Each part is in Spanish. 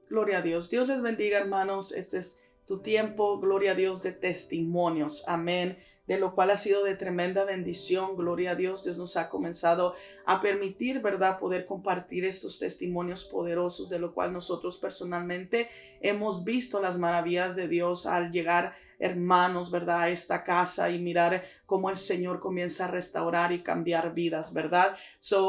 Gloria a Dios. Dios les bendiga, hermanos. Este es tu tiempo, gloria a Dios, de testimonios. Amén. De lo cual ha sido de tremenda bendición. Gloria a Dios. Dios nos ha comenzado a permitir, ¿verdad?, poder compartir estos testimonios poderosos, de lo cual nosotros personalmente hemos visto las maravillas de Dios al llegar, hermanos, ¿verdad?, a esta casa y mirar cómo el Señor comienza a restaurar y cambiar vidas, ¿verdad?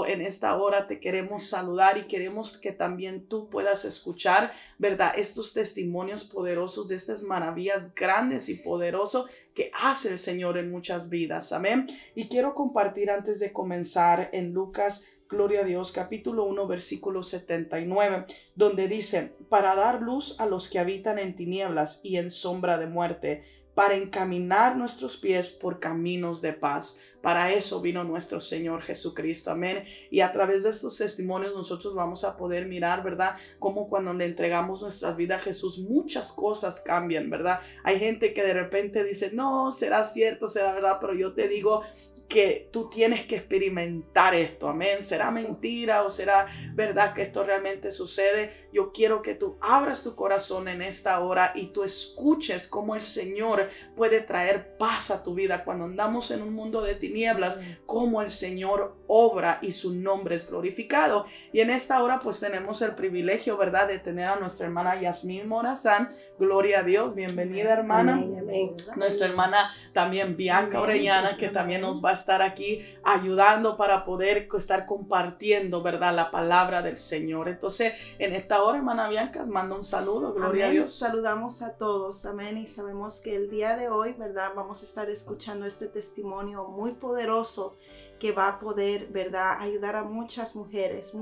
En esta hora te queremos saludar y queremos que también tú puedas escuchar, ¿verdad?, estos testimonios poderosos de estas maravillas grandes y poderosas que hace el Señor en muchas vidas. Amén. Y quiero compartir antes de comenzar en Lucas, gloria a Dios, capítulo 1, versículo 79, donde dice: para dar luz a los que habitan en tinieblas y en sombra de muerte, para encaminar nuestros pies por caminos de paz. Para eso vino nuestro Señor Jesucristo. Amén. Y a través de estos testimonios nosotros vamos a poder mirar, ¿verdad?, cómo cuando le entregamos nuestras vidas a Jesús, muchas cosas cambian, ¿verdad? Hay gente que de repente dice: no, será cierto, será verdad, pero yo te digo que tú tienes que experimentar esto. Amén. ¿Será mentira o será verdad que esto realmente sucede? Yo quiero que tú abras tu corazón en esta hora y tú escuches cómo el Señor puede traer paz a tu vida cuando andamos en un mundo de tinieblas, cómo el Señor obra y su nombre es glorificado. Y en esta hora pues tenemos el privilegio, ¿verdad?, de tener a nuestra hermana Yasmín Morazán. Gloria a Dios, bienvenida, hermana. Amén, amén. Nuestra hermana también Bianca Orellana, que también nos va a estar aquí ayudando para poder estar compartiendo, ¿verdad?, la palabra del Señor. Entonces, en esta hora, hermana Bianca, manda un saludo, gloria amén. a Dios. Saludamos a todos, amén, y sabemos que el día de hoy, ¿verdad?, vamos a estar escuchando este testimonio muy poderoso que va a poder, ¿verdad?, ayudar a muchas mujeres,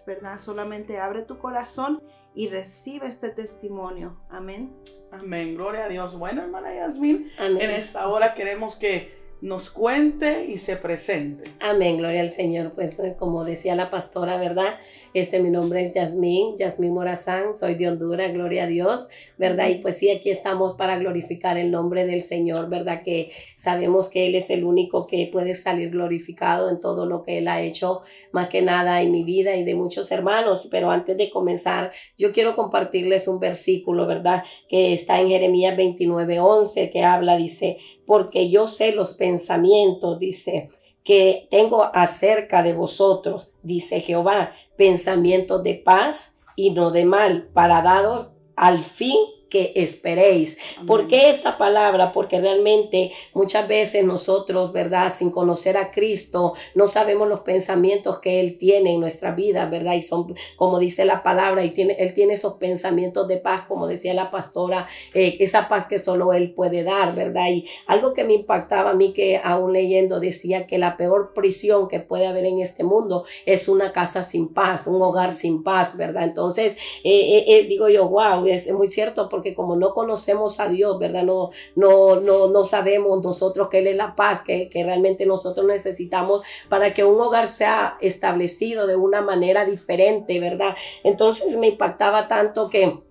¿verdad? Solamente abre tu corazón y recibe este testimonio, amén. Amén, gloria a Dios. Bueno, hermana Yasmín, Amén. en esta hora queremos que nos cuente y se presente. Amén, gloria al Señor. Pues como decía la pastora, ¿verdad? Mi nombre es Yasmín Morazán, soy de Honduras, gloria a Dios, ¿verdad? Y pues sí, aquí estamos para glorificar el nombre del Señor, ¿verdad? Que sabemos que Él es el único que puede salir glorificado en todo lo que Él ha hecho, más que nada en mi vida y de muchos hermanos. Pero antes de comenzar, yo quiero compartirles un versículo, ¿verdad?, que está en Jeremías 29:11, que habla, dice: porque yo sé los pensamientos, dice, que tengo acerca de vosotros, dice Jehová, pensamientos de paz y no de mal, para daros al fin que esperéis. Amén. ¿Por qué esta palabra? Porque realmente muchas veces nosotros, ¿verdad?, sin conocer a Cristo, no sabemos los pensamientos que Él tiene en nuestra vida, ¿verdad? Y son, como dice la palabra, y Él tiene esos pensamientos de paz, como decía la pastora, esa paz que solo Él puede dar, ¿verdad? Y algo que me impactaba a mí, que aún leyendo decía que la peor prisión que puede haber en este mundo es una casa sin paz, un hogar sin paz, ¿verdad? Entonces, digo yo, wow, es muy cierto, porque como no conocemos a Dios, ¿verdad? No sabemos nosotros que Él es la paz que realmente nosotros necesitamos para que un hogar sea establecido de una manera diferente, ¿verdad? Entonces me impactaba tanto que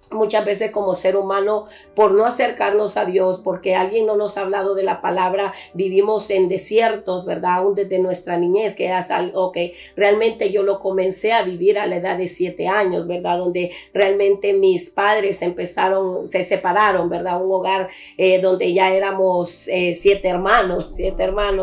muchas veces como ser humano, por no acercarnos a Dios, porque alguien no nos ha hablado de la palabra, vivimos en desiertos, ¿verdad? Aún desde nuestra niñez, que es algo que realmente yo lo comencé a vivir a la edad de 7 años, ¿verdad? Donde realmente mis padres se separaron, ¿verdad? Un hogar donde ya éramos 7 hermanos,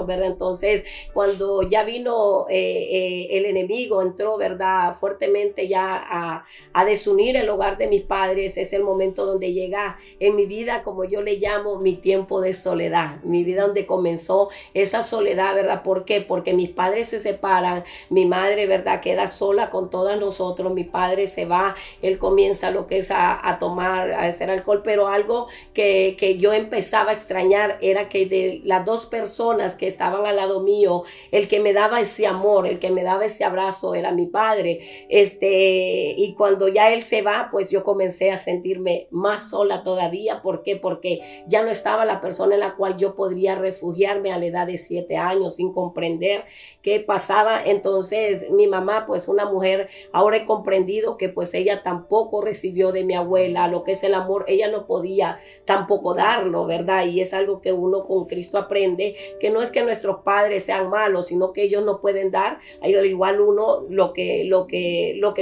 ¿verdad? Entonces, cuando ya vino el enemigo, entró, ¿verdad?, fuertemente ya a desunir el hogar de mis padres. Es el momento donde llega en mi vida, como yo le llamo, mi tiempo de soledad, mi vida donde comenzó esa soledad, ¿verdad? ¿Por qué? Porque mis padres se separan, mi madre, ¿verdad?, queda sola con todas nosotros, mi padre se va, él comienza lo que es a tomar, a hacer alcohol, pero algo que yo empezaba a extrañar era que de las 2 personas que estaban al lado mío, el que me daba ese amor, el que me daba ese abrazo era mi padre, y cuando ya él se va, pues yo comencé comencé a sentirme más sola todavía. ¿Por qué? Porque ya no estaba la persona en la cual yo podría refugiarme a la edad de 7 años sin comprender qué pasaba. Entonces mi mamá, pues una mujer, ahora he comprendido que pues ella tampoco recibió de mi abuela lo que es el amor. Ella no podía tampoco darlo, ¿verdad? Y es algo que uno con Cristo aprende, que no es que nuestros padres sean malos, sino que ellos no pueden dar al igual uno lo que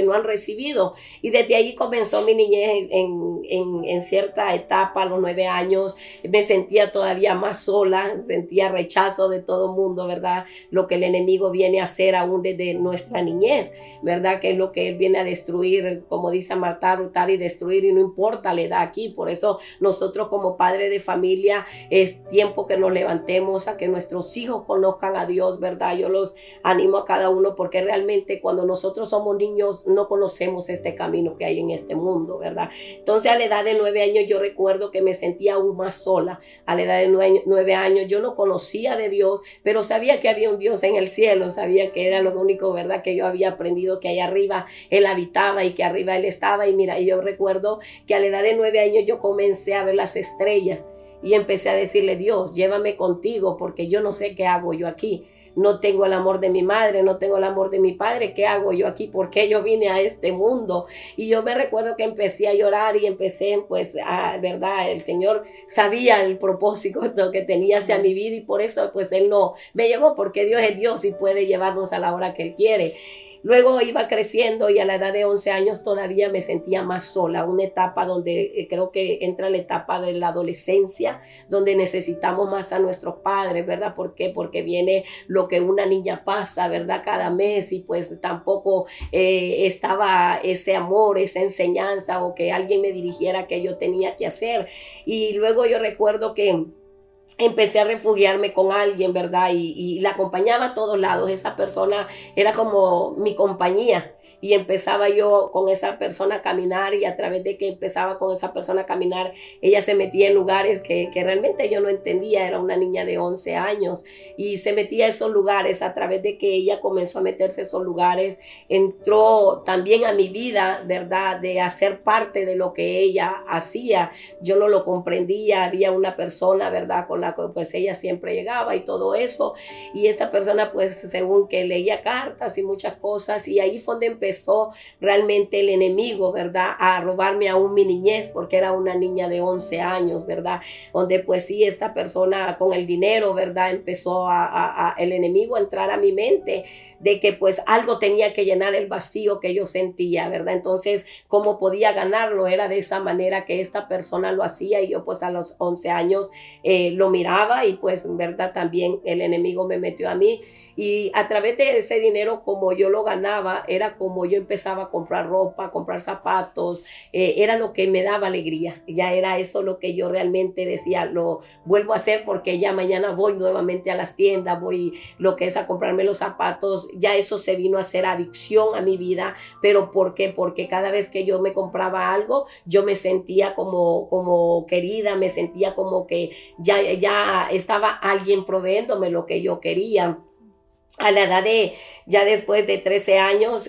no han recibido. Y desde ahí comenzó mi niñez en cierta etapa, a los 9 años, me sentía todavía más sola, sentía rechazo de todo el mundo, ¿verdad? Lo que el enemigo viene a hacer aún desde nuestra niñez, ¿verdad? Que es lo que él viene a destruir, como dice matar, hurtar y destruir, y no importa la edad aquí. Por eso nosotros como padres de familia es tiempo que nos levantemos a que nuestros hijos conozcan a Dios, ¿verdad? Yo los animo a cada uno, porque realmente cuando nosotros somos niños no conocemos este camino que hay en este mundo, ¿verdad? Entonces a la edad de 9 años yo recuerdo que me sentía aún más sola. A la edad de 9 años yo no conocía de Dios, pero sabía que había un Dios en el cielo, sabía que era lo único, ¿verdad? Que yo había aprendido, que allá arriba Él habitaba y que arriba Él estaba. Y mira, yo recuerdo que a la edad de 9 años yo comencé a ver las estrellas y empecé a decirle: Dios, llévame contigo, porque yo no sé qué hago yo aquí. No tengo el amor de mi madre, no tengo el amor de mi padre. ¿Qué hago yo aquí? ¿Por qué yo vine a este mundo? Y yo me recuerdo que empecé a llorar y empecé, pues, verdad, el Señor sabía el propósito que tenía hacia mi vida, y por eso, pues, Él no me llevó, porque Dios es Dios y puede llevarnos a la hora que Él quiere. Luego iba creciendo y a la edad de 11 años todavía me sentía más sola, una etapa donde creo que entra la etapa de la adolescencia, donde necesitamos más a nuestros padres, ¿verdad? ¿Por qué? Porque viene lo que una niña pasa, ¿verdad? Cada mes, y pues tampoco estaba ese amor, esa enseñanza, o que alguien me dirigiera que yo tenía que hacer. Y luego yo recuerdo que empecé a refugiarme con alguien, ¿verdad? Y la acompañaba a todos lados. Esa persona era como mi compañía. Y empezaba yo con esa persona a caminar, y a través de que empezaba con esa persona a caminar, ella se metía en lugares que realmente yo no entendía. Era una niña de 11 años y se metía a esos lugares. A través de que ella comenzó a meterse a esos lugares, entró también a mi vida, ¿verdad? De hacer parte de lo que ella hacía. Yo no lo comprendía. Había una persona, ¿verdad? Con la que pues ella siempre llegaba y todo eso. Y esta persona, pues, según que leía cartas y muchas cosas, y ahí fue donde empezó realmente el enemigo, ¿verdad? A robarme aún mi niñez, porque era una niña de 11 años, ¿verdad? Donde pues sí, esta persona con el dinero, ¿verdad? Empezó el enemigo a entrar a mi mente de que pues algo tenía que llenar el vacío que yo sentía, ¿verdad? Entonces, ¿cómo podía ganarlo? Era de esa manera que esta persona lo hacía, y yo pues a los 11 años lo miraba, y pues, ¿verdad? También el enemigo me metió a mí. Y a través de ese dinero, como yo lo ganaba, era como yo empezaba a comprar ropa, a comprar zapatos, era lo que me daba alegría. Ya era eso lo que yo realmente decía: lo vuelvo a hacer, porque ya mañana voy nuevamente a las tiendas, voy lo que es a comprarme los zapatos. Ya eso se vino a hacer adicción a mi vida. ¿Pero por qué? Porque cada vez que yo me compraba algo, yo me sentía como querida, me sentía como que ya estaba alguien proveéndome lo que yo quería. A la edad de, ya después de 13 años,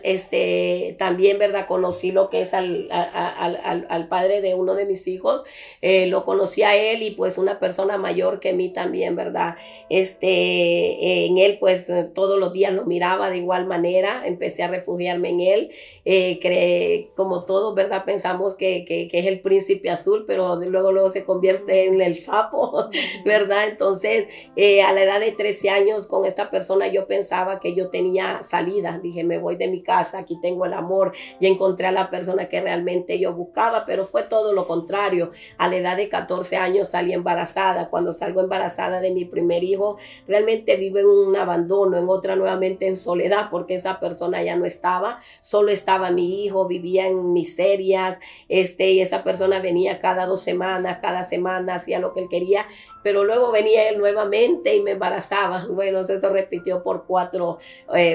también, ¿verdad? Conocí lo que es al padre de uno de mis hijos. Lo conocí a él, y pues una persona mayor que mí también, ¿verdad? En él, pues todos los días lo miraba de igual manera. Empecé a refugiarme en él. Como todos, ¿verdad? Pensamos que es el príncipe azul, pero luego se convierte en el sapo, ¿verdad? Entonces, a la edad de 13 años con esta persona yo pensaba que yo tenía salida. Dije: me voy de mi casa, aquí tengo el amor, ya encontré a la persona que realmente yo buscaba. Pero fue todo lo contrario. A la edad de 14 años salí embarazada. Cuando salgo embarazada de mi primer hijo, realmente vivo en un abandono, en otra nuevamente en soledad, porque esa persona ya no estaba, solo estaba mi hijo, vivía en miserias, y esa persona venía cada 2 semanas, cada semana hacía lo que él quería, pero luego venía él nuevamente y me embarazaba. Bueno, eso repitió por 4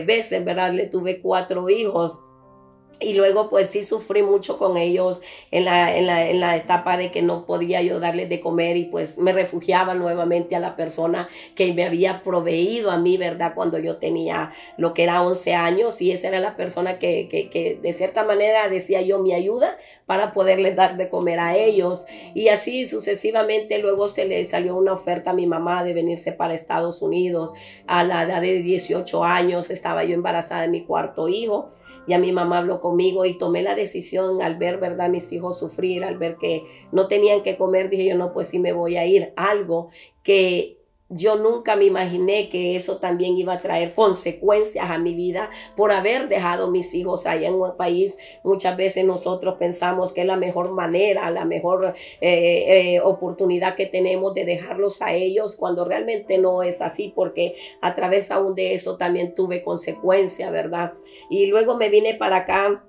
veces, ¿verdad? Le tuve 4 hijos. Y luego pues sí sufrí mucho con ellos en la etapa de que no podía yo darles de comer y pues me refugiaba nuevamente a la persona que me había proveído a mí, ¿verdad? Cuando yo tenía lo que era 11 años y esa era la persona que de cierta manera decía yo mi ayuda para poderles dar de comer a ellos. Y así sucesivamente luego se le salió una oferta a mi mamá de venirse para Estados Unidos. A la edad de 18 años estaba yo embarazada de mi cuarto hijo. Ya mi mamá habló conmigo y tomé la decisión al ver, ¿verdad?, mis hijos sufrir, al ver que no tenían que comer, dije yo, no, pues sí me voy a ir. Algo que yo nunca me imaginé que eso también iba a traer consecuencias a mi vida por haber dejado mis hijos allá en un país. Muchas veces nosotros pensamos que es la mejor manera, la mejor oportunidad que tenemos de dejarlos a ellos, cuando realmente no es así, porque a través aún de eso también tuve consecuencias, ¿verdad? Y luego me vine para acá.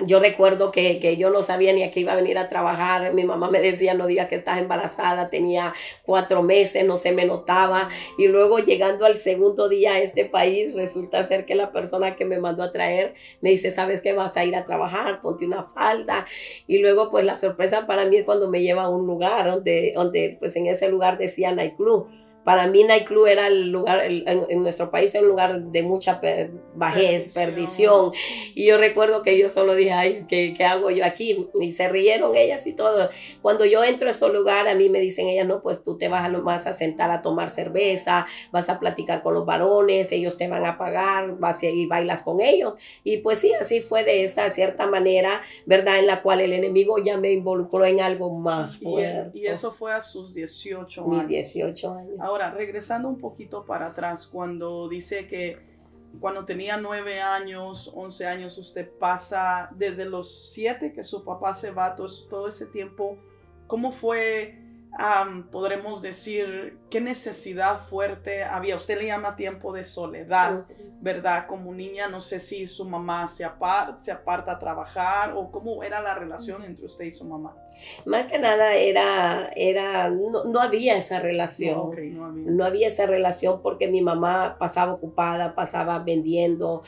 Yo recuerdo que yo no sabía ni a qué iba a venir a trabajar. Mi mamá me decía, no digas que estás embarazada. Tenía 4 meses, no se me notaba. Y luego llegando al segundo día a este país, resulta ser que la persona que me mandó a traer me dice, ¿sabes qué? Vas a ir a trabajar, ponte una falda. Y luego pues la sorpresa para mí es cuando me lleva a un lugar donde pues en ese lugar decía nightclub. Para mí nightclub era el lugar, en nuestro país era un lugar de mucha bajez, perdición. Y yo recuerdo que yo solo dije, ay, ¿qué hago yo aquí? Y se rieron ellas y todo. Cuando yo entro a ese lugar, a mí me dicen ellas, no, pues tú te vas a sentar a tomar cerveza, vas a platicar con los varones, ellos te van a pagar, vas a ir y bailas con ellos. Y pues sí, así fue de esa cierta manera, ¿verdad? En la cual el enemigo ya me involucró en algo más fuerte. Y eso fue a sus 18 años. Mis 18 años. Ahora, regresando un poquito para atrás, cuando dice que cuando tenía 9 años, 11 años, usted pasa desde los 7 que su papá se va, todo ese tiempo, ¿cómo fue, podremos decir, qué necesidad fuerte había? Usted le llama tiempo de soledad, ¿verdad? Como niña, no sé si su mamá se aparta a trabajar o cómo era la relación entre usted y su mamá. Más que nada no había esa relación. No había esa relación porque mi mamá pasaba ocupada, pasaba vendiendo,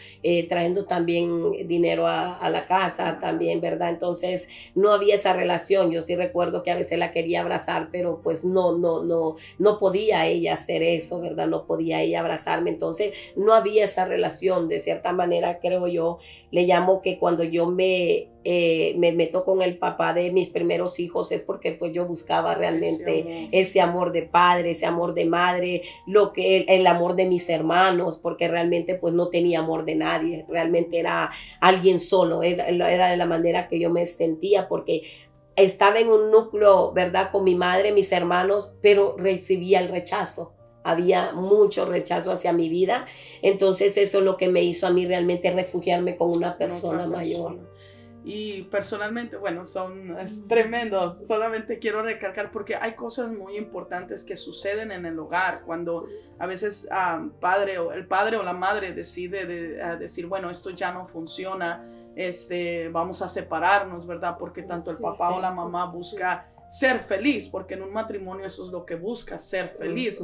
trayendo también dinero a la casa también, ¿verdad? Entonces no había esa relación. Yo sí recuerdo que a veces la quería abrazar, pero pues no podía ella hacer eso, ¿verdad? No podía ella abrazarme. Entonces no había esa relación. De cierta manera, creo yo, le llamo que cuando yo me meto con el papá de mis primeros hijos es porque pues yo buscaba realmente ese amor de padre, ese amor de madre, el amor de mis hermanos, porque realmente pues no tenía amor de nadie, realmente era alguien solo, era de la manera que yo me sentía, porque estaba en un núcleo, ¿verdad?, con mi madre, mis hermanos, pero recibía el rechazo. Había mucho rechazo hacia mi vida, entonces eso es lo que me hizo a mí realmente refugiarme con una persona mayor. Y personalmente, bueno, es tremendos. Solamente quiero recalcar porque hay cosas muy importantes que suceden en el hogar cuando a veces el padre o la madre decide decir, bueno, esto ya no funciona, vamos a separarnos, ¿verdad? Porque tanto el papá o la mamá busca ser feliz, porque en un matrimonio eso es lo que busca, ser feliz.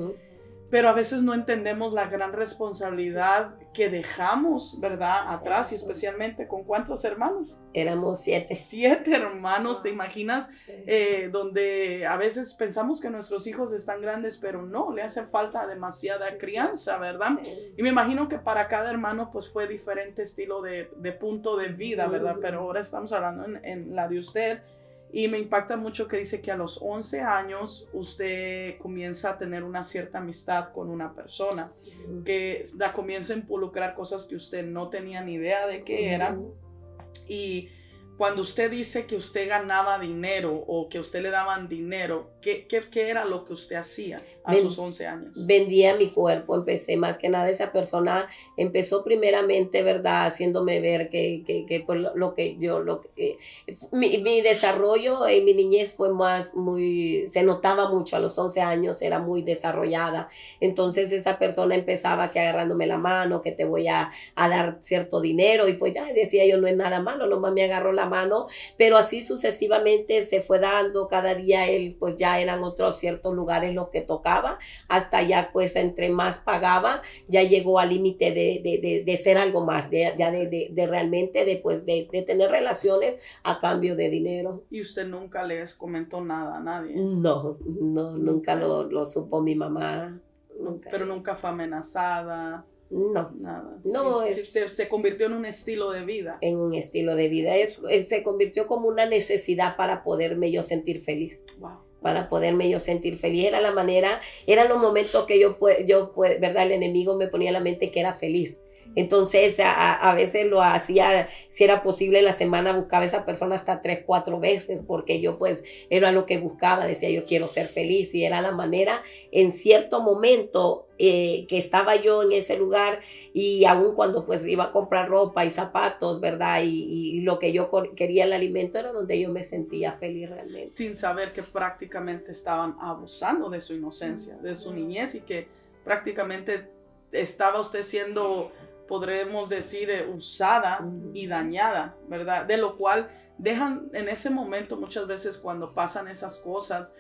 Pero a veces no entendemos la gran responsabilidad que dejamos, ¿verdad?, atrás, y especialmente con ¿cuántos hermanos? Éramos 7. 7 hermanos, ¿te imaginas? Donde a veces pensamos que nuestros hijos están grandes, pero no, le hace falta demasiada crianza, ¿verdad? Y me imagino que para cada hermano pues fue diferente estilo de punto de vida, ¿verdad? Pero ahora estamos hablando en la de usted. Y me impacta mucho que dice que a los 11 años usted comienza a tener una cierta amistad con una persona, que la comienza a involucrar cosas que usted no tenía ni idea de qué eran. Y cuando usted dice que usted ganaba dinero o que a usted le daban dinero, ¿qué era lo que usted hacía a sus 11 años? Vendía mi cuerpo, empecé más que nada, esa persona empezó primeramente, ¿verdad?, haciéndome ver que pues mi desarrollo en mi niñez fue se notaba mucho, a los 11 años era muy desarrollada, entonces esa persona empezaba que agarrándome la mano, que te voy a dar cierto dinero, y pues ya decía yo, no es nada malo, nomás me agarró la mano, pero así sucesivamente se fue dando, cada día él pues ya eran otros ciertos lugares los que tocaba buscaba, hasta ya pues entre más pagaba, ya llegó al límite de ser algo más, de realmente de tener relaciones a cambio de dinero. ¿Y usted nunca les comentó nada a nadie? No, nunca lo supo mi mamá. Nunca. Pero nunca fue amenazada. No, nada. No, Se convirtió en un estilo de vida. En un estilo de vida. Se convirtió como una necesidad para poderme yo sentir feliz. Wow. Para poderme yo sentir feliz. Era la manera, eran los momentos que ¿verdad? El enemigo me ponía en la mente que era feliz. Entonces a veces lo hacía, si era posible en la semana buscaba a esa persona hasta 3, 4 veces, porque yo pues era lo que buscaba, decía yo quiero ser feliz, y era la manera en cierto momento que estaba yo en ese lugar, y aún cuando pues iba a comprar ropa y zapatos, ¿verdad? Y lo que yo quería, el alimento, era donde yo me sentía feliz realmente. Sin saber que prácticamente estaban abusando de su inocencia, de su niñez, y que prácticamente estaba usted siendo, podremos decir, usada y dañada, ¿verdad? De lo cual dejan en ese momento, muchas veces cuando pasan esas cosas,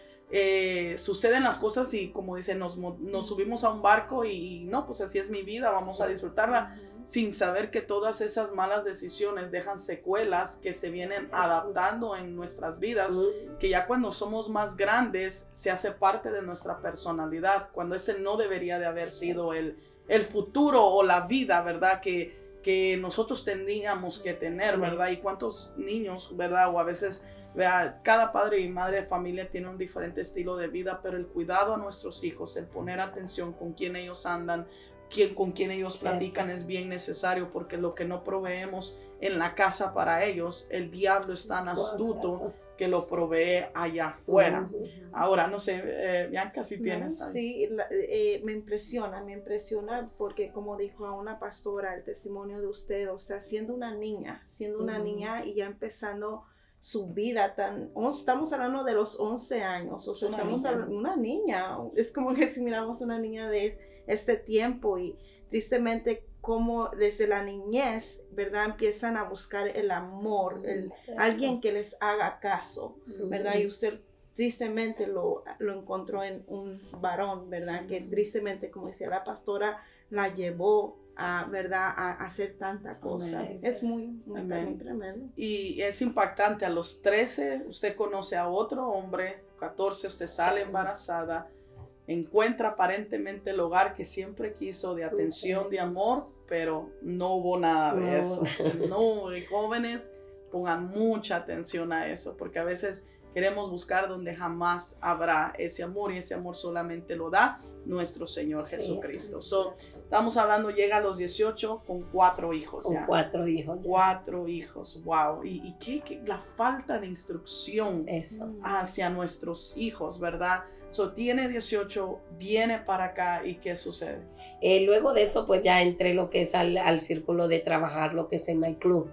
suceden las cosas y como dicen, nos subimos a un barco y no, pues así es mi vida, vamos a disfrutarla, sin saber que todas esas malas decisiones dejan secuelas que se vienen adaptando en nuestras vidas, que ya cuando somos más grandes se hace parte de nuestra personalidad, cuando ese no debería de haber sido el futuro o la vida, ¿verdad? Que nosotros teníamos que tener, ¿verdad? Y cuántos niños, ¿verdad? O a veces, ¿verdad? Cada padre y madre de familia tiene un diferente estilo de vida, pero el cuidado a nuestros hijos, el poner atención con quién ellos andan, con quién ellos platican es bien necesario, porque lo que no proveemos en la casa para ellos, el diablo es tan astuto que lo provee allá afuera. Ahora, no sé, Bianca, si tienes ahí. Sí, me impresiona porque como dijo a una pastora, el testimonio de usted, o sea, siendo una niña y ya empezando su vida estamos hablando de los 11 años, o sea, estamos hablando de una niña, es como que si miramos una niña de este tiempo, y tristemente como desde la niñez, ¿verdad? Empiezan a buscar el amor, alguien que les haga caso, ¿verdad? Y usted tristemente lo encontró en un varón, ¿verdad? Que tristemente, como decía la pastora, la llevó a, ¿verdad? A hacer tanta cosa. Es muy tremendo. Y es impactante, a los 13 usted conoce a otro hombre, 14 usted sale embarazada, encuentra aparentemente el hogar que siempre quiso, de atención, de amor, pero no hubo nada de eso. No, y jóvenes, pongan mucha atención a eso, porque a veces queremos buscar donde jamás habrá ese amor, y ese amor solamente lo da nuestro Señor Jesucristo. Estamos hablando, llega a los 18 con 4 hijos. Con 4 hijos. 4 hijos, wow. Y qué la falta de instrucción hacia nuestros hijos, ¿verdad? Tiene 18, viene para acá, ¿y qué sucede? Luego de eso, pues ya entré lo que es al círculo de trabajar, lo que es el nightclub,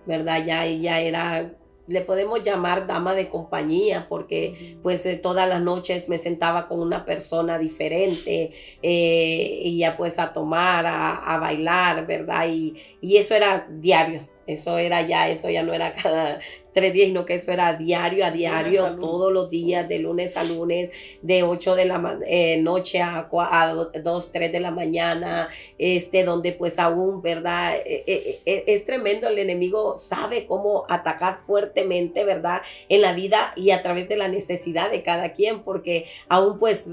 ¿verdad? Ya era, le podemos llamar dama de compañía, porque pues todas las noches me sentaba con una persona diferente, y ya pues a tomar, a bailar, ¿verdad? Y eso era diario. Eso ya no era cada 3 días, sino que eso era diario, todos los días, de lunes a lunes, de 8 de la noche a 2, 3 de la mañana, donde pues aún, ¿verdad? Es tremendo, el enemigo sabe cómo atacar fuertemente, ¿verdad? En la vida y a través de la necesidad de cada quien, porque aún pues,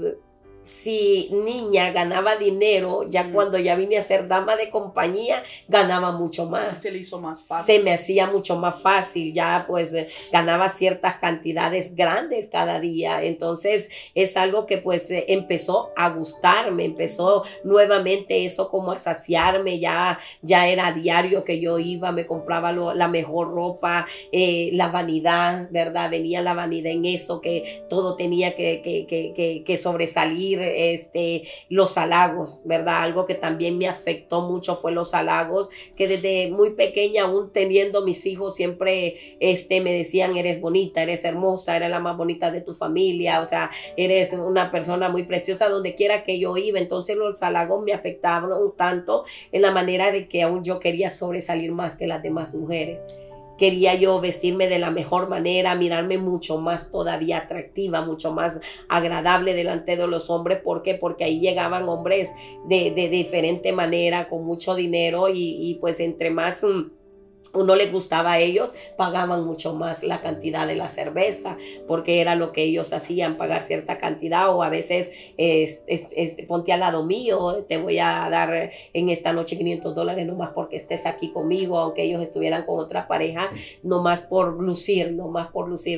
si niña ganaba dinero, ya cuando ya vine a ser dama de compañía, ganaba mucho más. Se le hizo más fácil. Se me hacía mucho más fácil, ya pues ganaba ciertas cantidades grandes cada día. Entonces es algo que pues empezó a gustarme, empezó nuevamente eso como a saciarme, ya era diario que yo iba, me compraba la mejor ropa, la vanidad, ¿verdad? Venía la vanidad en eso, que todo tenía que sobresalir. Los halagos, ¿verdad? Algo que también me afectó mucho fue los halagos, que desde muy pequeña, aún teniendo mis hijos, siempre me decían, eres bonita, eres hermosa, eres la más bonita de tu familia, o sea, eres una persona muy preciosa donde quiera que yo iba. Entonces los halagos me afectaban un tanto en la manera de que aún yo quería sobresalir más que las demás mujeres. quería yo vestirme de la mejor manera, mirarme mucho más todavía atractiva, mucho más agradable delante de los hombres. ¿Por qué? Porque ahí llegaban hombres de diferente manera, con mucho dinero y pues entre más uno les gustaba a ellos, pagaban mucho más la cantidad de la cerveza, porque era lo que ellos hacían, pagar cierta cantidad, o a veces ponte al lado mío, te voy a dar en esta noche $500 nomás porque estés aquí conmigo, aunque ellos estuvieran con otra pareja, nomás por lucir,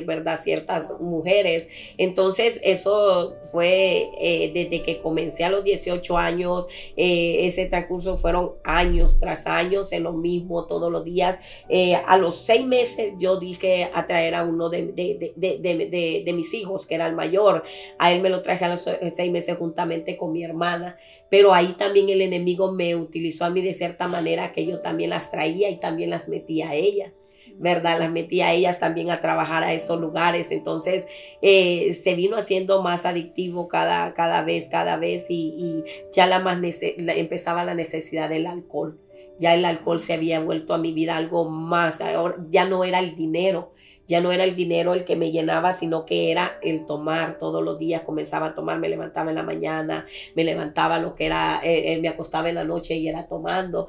¿verdad? Ciertas mujeres. Entonces eso fue desde que comencé a los 18 años, ese transcurso fueron años tras años en lo mismo, todos los días. A los 6 meses yo dije a traer a uno de mis hijos, que era el mayor. A él me lo traje a los 6 meses juntamente con mi hermana, pero ahí también el enemigo me utilizó a mí de cierta manera, que yo también las traía y también las metía a ellas, ¿verdad? Las metía a ellas también a trabajar a esos lugares. Entonces se vino haciendo más adictivo cada vez y ya empezaba la necesidad del alcohol. Ya el alcohol se había vuelto a mi vida algo más. Ahora ya no era el dinero el que me llenaba, sino que era el tomar todos los días. Comenzaba a tomar, me levantaba en la mañana, me levantaba me acostaba en la noche y era tomando.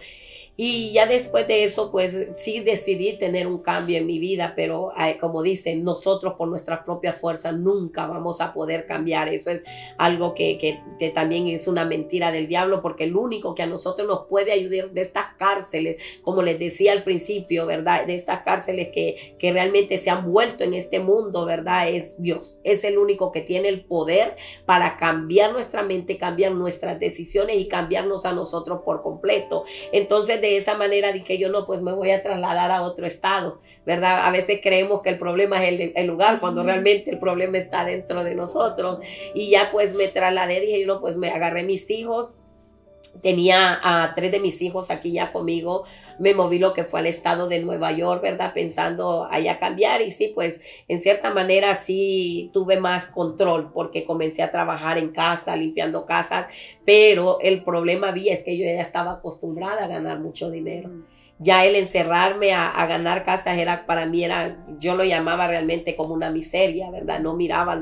Y ya después de eso, pues sí decidí tener un cambio en mi vida, pero como dicen, nosotros por nuestra propia fuerza nunca vamos a poder cambiar. Eso es algo que también es una mentira del diablo, porque el único que a nosotros nos puede ayudar de estas cárceles, como les decía al principio, ¿verdad? De estas cárceles que realmente se han vuelto en este mundo, ¿verdad? Es Dios. Es el único que tiene el poder para cambiar nuestra mente, cambiar nuestras decisiones y cambiarnos a nosotros por completo. Entonces, de esa manera dije yo, no, pues me voy a trasladar a otro estado, ¿verdad? A veces creemos que el problema es el lugar, cuando realmente el problema está dentro de nosotros. Y ya pues me trasladé, dije yo, no, pues me agarré mis hijos. Tenía a 3 de mis hijos aquí ya conmigo, me moví lo que fue al estado de Nueva York, ¿verdad? Pensando allá cambiar, y sí, pues en cierta manera sí tuve más control, porque comencé a trabajar en casa, limpiando casas, pero el problema es que yo ya estaba acostumbrada a ganar mucho dinero. Ya el encerrarme a ganar casas para mí yo lo llamaba realmente como una miseria, ¿verdad? No miraba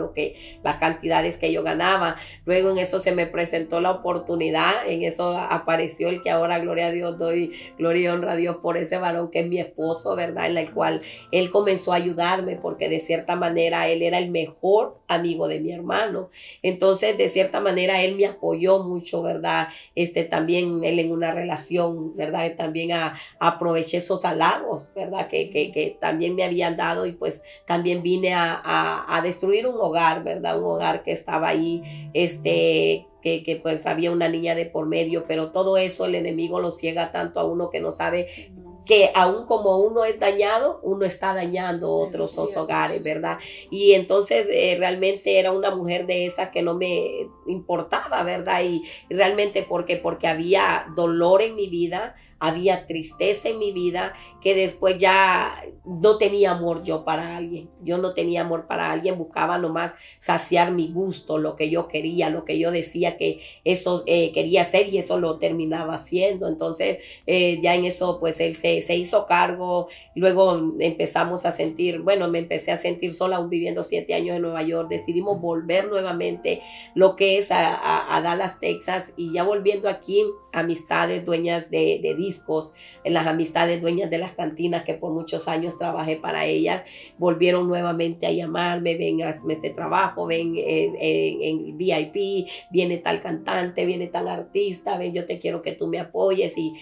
las cantidades que yo ganaba. Luego en eso se me presentó la oportunidad, en eso apareció el que ahora, gloria a Dios, doy gloria y honra a Dios por ese varón que es mi esposo, ¿verdad? En el cual él comenzó a ayudarme, porque de cierta manera él era el mejor amigo de mi hermano. Entonces, de cierta manera él me apoyó mucho, ¿verdad? También él en una relación, ¿verdad? También aproveché esos halagos, ¿verdad? Que también me habían dado, y pues también vine a destruir un hogar, ¿verdad? Un hogar que estaba ahí, que pues había una niña de por medio, pero todo eso el enemigo lo ciega tanto a uno que no sabe que aún como uno es dañado, uno está dañando otros hogares, ¿verdad? Y entonces realmente era una mujer de esas que no me importaba, ¿verdad? Y realmente porque había dolor en mi vida, había tristeza en mi vida, que después ya no tenía amor yo para alguien. Yo no tenía amor para alguien, buscaba nomás saciar mi gusto, lo que yo quería, lo que yo decía que eso quería hacer, y eso lo terminaba haciendo. Entonces ya en eso pues él se hizo cargo. Luego me empecé a sentir sola, aún viviendo 7 años en Nueva York. Decidimos volver nuevamente lo que es a Dallas, Texas, y ya volviendo aquí, amistades dueñas de discos, las amistades dueñas de las cantinas que por muchos años trabajé para ellas, volvieron nuevamente a llamarme: ven, hazme este trabajo, ven en VIP, viene tal cantante, viene tal artista, ven, yo te quiero que tú me apoyes. Y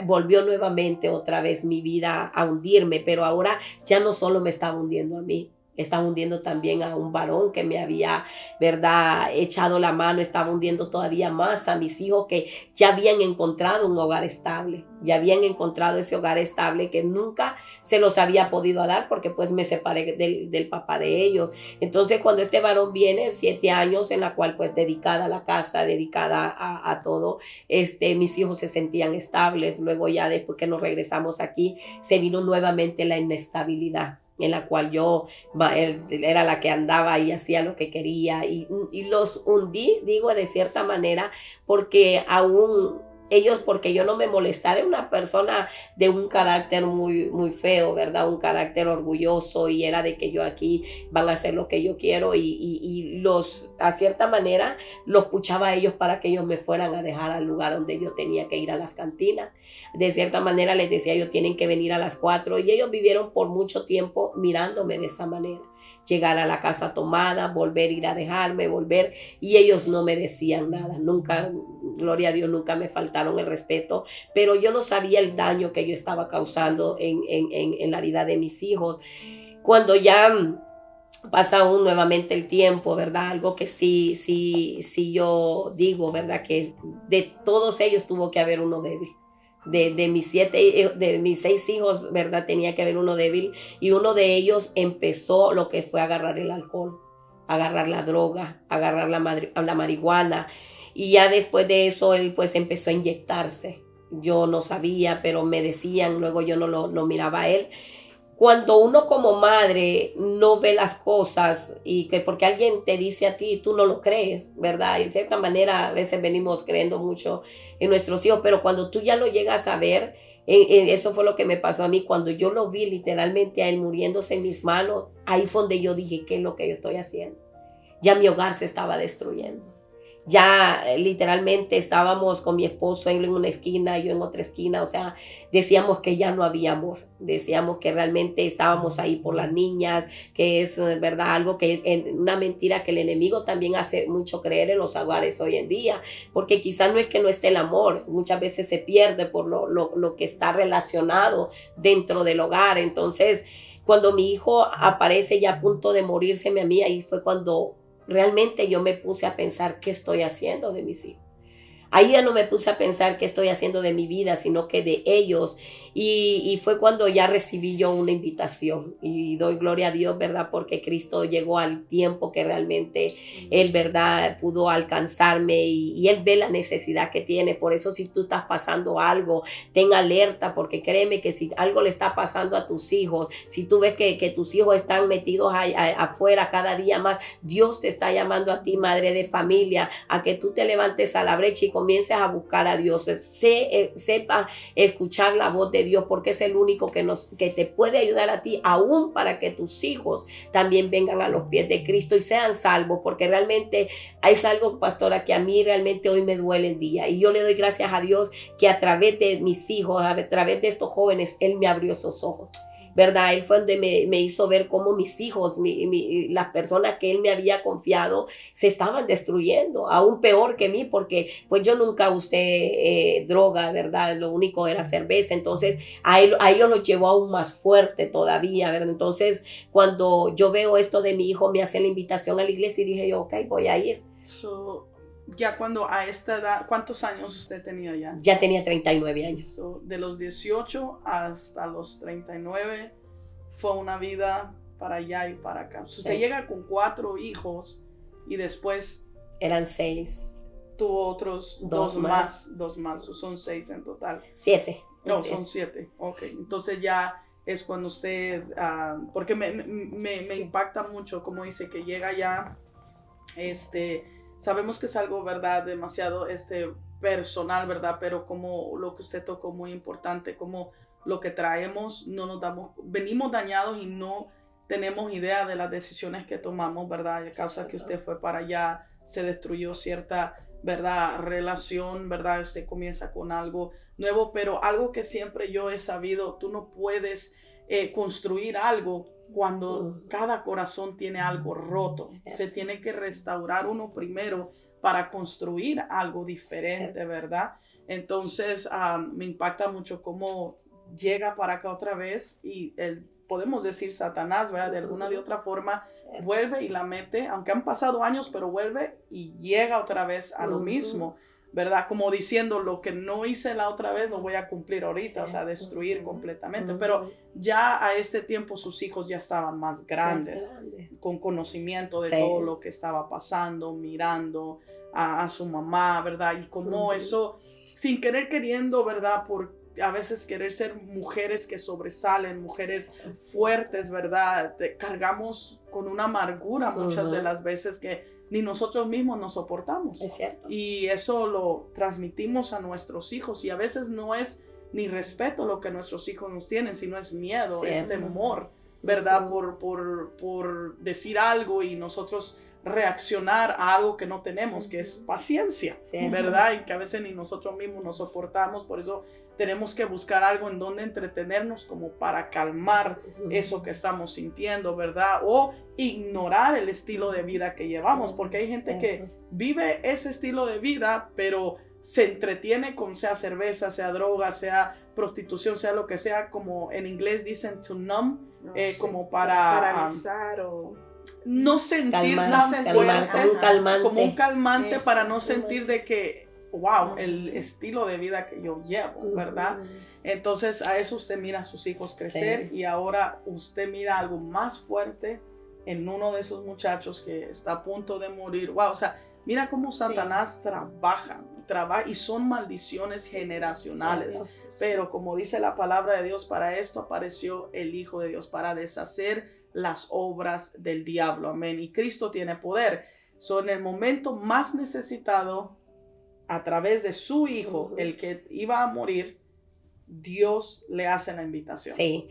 volvió nuevamente otra vez mi vida a hundirme, pero ahora ya no solo me estaba hundiendo a mí, estaba hundiendo también a un varón que me había, ¿verdad?, echado la mano. Estaba hundiendo todavía más a mis hijos, que ya habían encontrado un hogar estable, ya habían encontrado ese hogar estable que nunca se los había podido dar, porque pues me separé del papá de ellos. Entonces cuando este varón viene, 7 años en la cual pues dedicada a la casa, dedicada a todo, mis hijos se sentían estables. Luego ya después que nos regresamos aquí, se vino nuevamente la inestabilidad, en la cual yo era la que andaba y hacía lo que quería, y los hundí, digo, de cierta manera, porque aún ellos, porque yo no me molestara, era una persona de un carácter muy, muy feo, ¿verdad? Un carácter orgulloso, y era de que yo aquí van a hacer lo que yo quiero, y los, a cierta manera, los puchaba a ellos para que ellos me fueran a dejar al lugar donde yo tenía que ir, a las cantinas. De cierta manera les decía yo, tienen que venir a las 4, y ellos vivieron por mucho tiempo mirándome de esa manera. Llegar a la casa tomada, volver, ir a dejarme, volver, y ellos no me decían nada, nunca, gloria a Dios, nunca me faltaron el respeto, pero yo no sabía el daño que yo estaba causando en la vida de mis hijos. Cuando ya pasa aún nuevamente el tiempo, ¿verdad? Algo que sí yo digo, ¿verdad? Que de todos ellos tuvo que haber uno débil. De mis 6 hijos, ¿verdad? Tenía que haber uno débil, y uno de ellos empezó lo que fue agarrar el alcohol, agarrar la droga, agarrar la marihuana, y ya después de eso él pues empezó a inyectarse. Yo no sabía, pero me decían, luego yo no miraba a él. Cuando uno como madre no ve las cosas, y que porque alguien te dice a ti, tú no lo crees, ¿verdad? Y de cierta manera a veces venimos creyendo mucho en nuestros hijos, pero cuando tú ya lo llegas a ver, eso fue lo que me pasó a mí. Cuando yo lo vi literalmente a él muriéndose en mis manos, ahí fue donde yo dije, ¿qué es lo que yo estoy haciendo? Ya mi hogar se estaba destruyendo. Ya literalmente estábamos con mi esposo en una esquina, yo en otra esquina, o sea, decíamos que ya no había amor, decíamos que realmente estábamos ahí por las niñas, que es verdad algo que, una mentira que el enemigo también hace mucho creer en los hogares hoy en día, porque quizás no es que no esté el amor, muchas veces se pierde por lo que está relacionado dentro del hogar. Entonces, cuando mi hijo aparece ya a punto de morírseme a mí, ahí fue cuando realmente yo me puse a pensar qué estoy haciendo de mis hijos. Ahí ya no me puse a pensar qué estoy haciendo de mi vida, sino que de ellos. Y fue cuando ya recibí yo una invitación. Y doy gloria a Dios, ¿verdad? Porque Cristo llegó al tiempo que realmente Él, ¿verdad? Pudo alcanzarme, y Él ve la necesidad que tiene. Por eso, si tú estás pasando algo, ten alerta, porque créeme que si algo le está pasando a tus hijos, si tú ves que tus hijos están metidos afuera cada día más, Dios te está llamando a ti, madre de familia, a que tú te levantes a la brecha y comiences a buscar a Dios. Sepa escuchar la voz de Dios, porque es el único que te puede ayudar a ti, aún para que tus hijos también vengan a los pies de Cristo y sean salvos, porque realmente es algo, pastora, que a mí realmente hoy me duele el día, y yo le doy gracias a Dios que a través de mis hijos, a través de estos jóvenes, Él me abrió esos ojos, ¿verdad? Él fue donde me hizo ver cómo mis hijos, las personas que Él me había confiado, se estaban destruyendo, aún peor que mí, porque pues yo nunca usé droga, ¿verdad? Lo único era cerveza. Entonces a ellos los llevó aún más fuerte todavía, ¿verdad? Entonces cuando yo veo esto de mi hijo, me hace la invitación a la iglesia, y dije yo, ok, voy a ir. Ya cuando a esta edad, ¿cuántos años usted tenía ya? Ya tenía 39 años. De los 18 hasta los 39 fue una vida para allá y para acá. Sí. Usted llega con 4 hijos y después... Eran 6. Tuvo otros 2 más. Son 6 en total. 7. No, son 7. Ok, entonces ya es cuando usted... porque me impacta mucho, como dice, que llega ya... Sabemos que es algo, ¿verdad? Demasiado personal, ¿verdad? Pero como lo que usted tocó muy importante, como lo que traemos, venimos dañados y no tenemos idea de las decisiones que tomamos, ¿verdad? A causa que usted fue para allá, se destruyó cierta, ¿verdad? Relación, ¿verdad? Usted comienza con algo nuevo, pero algo que siempre yo he sabido, tú no puedes construir algo cuando cada corazón tiene algo roto. Se tiene que restaurar uno primero para construir algo diferente, ¿verdad? Entonces me impacta mucho cómo llega para acá otra vez, y podemos decir Satanás, ¿verdad? De alguna de otra forma vuelve y la mete, aunque han pasado años, pero vuelve y llega otra vez a lo mismo, ¿verdad? Como diciendo, lo que no hice la otra vez lo voy a cumplir ahorita, o sea, destruir completamente. Pero ya a este tiempo sus hijos ya estaban más grandes, con conocimiento de todo lo que estaba pasando, mirando a su mamá, ¿verdad? Y como eso, sin querer queriendo, ¿verdad? Por a veces querer ser mujeres que sobresalen, mujeres fuertes, ¿verdad? Cargamos con una amargura muchas de las veces que ni nosotros mismos nos soportamos. Es cierto. Y eso lo transmitimos a nuestros hijos, y a veces no es ni respeto lo que nuestros hijos nos tienen, sino es miedo, Cierto. es temor, ¿verdad? Por decir algo y nosotros reaccionar a algo que no tenemos, que es paciencia, Cierto. ¿verdad? Y que a veces ni nosotros mismos nos soportamos. Por eso tenemos que buscar algo en donde entretenernos como para calmar eso que estamos sintiendo, ¿verdad? O ignorar el estilo de vida que llevamos, porque hay gente que vive ese estilo de vida, pero se entretiene con sea cerveza, sea droga, sea prostitución, sea lo que sea, como en inglés dicen to numb, como para paralizar o no sentir Calmar, tan fuerte, como un calmante Eso, para no sentir de que, wow, el estilo de vida que yo llevo, ¿verdad? Entonces a eso usted mira a sus hijos crecer, y ahora usted mira algo más fuerte en uno de esos muchachos que está a punto de morir. Wow, o sea, mira cómo Satanás trabaja y son maldiciones generacionales. Pero como dice la palabra de Dios, para esto apareció el Hijo de Dios, para deshacer las obras del diablo. Amén. Y Cristo tiene poder. En el momento más necesitado, a través de su Hijo, el que iba a morir, Dios le hace la invitación. Sí,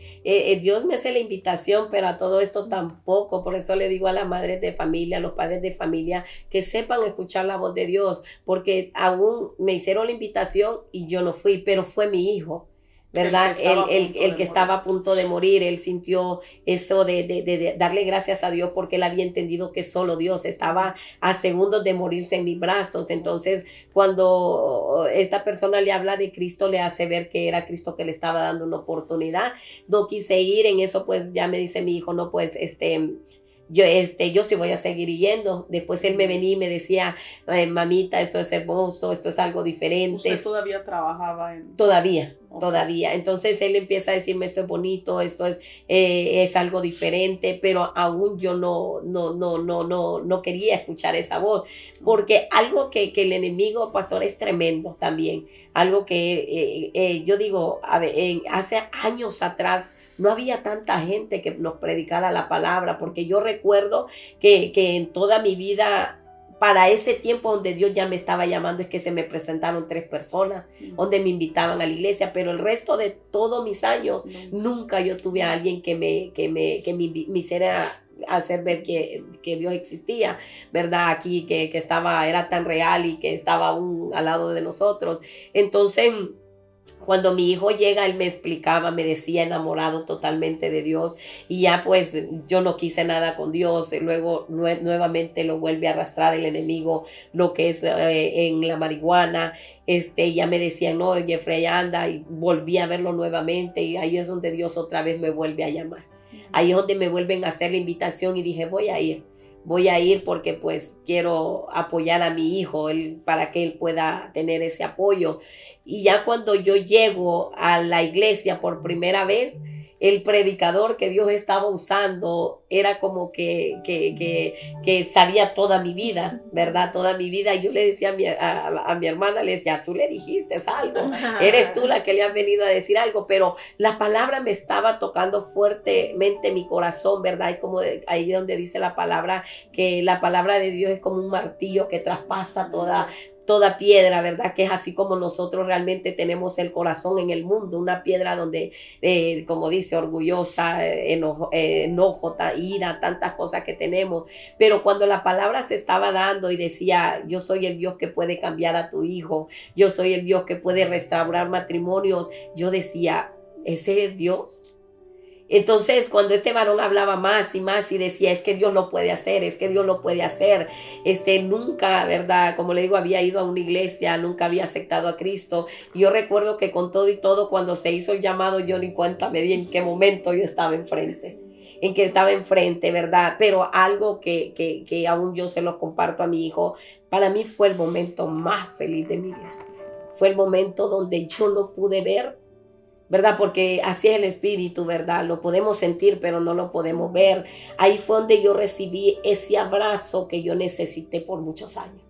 Dios me hace la invitación, pero a todo esto tampoco. Por eso le digo a las madres de familia, a los padres de familia, que sepan escuchar la voz de Dios, porque aún me hicieron la invitación y yo no fui, pero fue mi hijo, ¿verdad? El que estaba a punto de morir. Él sintió eso de darle gracias a Dios, porque él había entendido que solo Dios estaba a segundos de morirse en mis brazos. Entonces, cuando esta persona le habla de Cristo, le hace ver que era Cristo que le estaba dando una oportunidad. No quise ir en eso, pues ya me dice mi hijo, no, pues yo sí voy a seguir yendo. Después él me venía y me decía, mamita, esto es hermoso, esto es algo diferente. ¿Usted todavía trabajaba en...? Todavía. Okay. Todavía. Entonces él empieza a decirme, esto es bonito, esto es algo diferente, pero aún yo no quería escuchar esa voz, porque algo que el enemigo, pastor, es tremendo también. Algo que yo digo, a ver, hace años atrás no había tanta gente que nos predicara la palabra, porque yo recuerdo que en toda mi vida, para ese tiempo donde Dios ya me estaba llamando, es que se me presentaron 3 personas donde me invitaban a la iglesia, pero el resto de todos mis años nunca yo tuve a alguien que me hiciera hacer ver que Dios existía, ¿verdad? Aquí que era tan real y que estaba aún al lado de nosotros. Entonces, cuando mi hijo llega, él me explicaba, me decía, enamorado totalmente de Dios, y ya pues yo no quise nada con Dios. Luego nuevamente lo vuelve a arrastrar el enemigo, lo que es en la marihuana. Ya me decían, no, Jeffrey, anda, y volví a verlo nuevamente, y ahí es donde Dios otra vez me vuelve a llamar. Ahí es donde me vuelven a hacer la invitación, y dije, voy a ir porque pues quiero apoyar a mi hijo, para que él pueda tener ese apoyo. Y ya cuando yo llego a la iglesia por primera vez, el predicador que Dios estaba usando era como que sabía toda mi vida, ¿verdad? Toda mi vida. Y yo le decía a mi hermana, le decía, tú le dijiste algo, eres tú la que le has venido a decir algo, pero la palabra me estaba tocando fuertemente mi corazón, ¿verdad? Y como ahí donde dice la palabra, que la palabra de Dios es como un martillo que traspasa toda piedra, ¿verdad? Que es así como nosotros realmente tenemos el corazón en el mundo, una piedra donde, como dice, orgullosa, enojo, ira, tantas cosas que tenemos. Pero cuando la palabra se estaba dando y decía, yo soy el Dios que puede cambiar a tu hijo, yo soy el Dios que puede restaurar matrimonios, yo decía, ¿ese es Dios? Entonces, cuando este varón hablaba más y más y decía, es que Dios lo puede hacer, es que Dios lo puede hacer, nunca, ¿verdad? Como le digo, había ido a una iglesia, nunca había aceptado a Cristo. Y yo recuerdo que con todo y todo, cuando se hizo el llamado, yo ni cuenta me di en qué momento yo estaba enfrente, ¿verdad? Pero algo que aún yo se lo comparto a mi hijo, para mí fue el momento más feliz de mi vida. Fue el momento donde yo no pude ver, ¿verdad? Porque así es el espíritu, ¿verdad? Lo podemos sentir, pero no lo podemos ver. Ahí fue donde yo recibí ese abrazo que yo necesité por muchos años.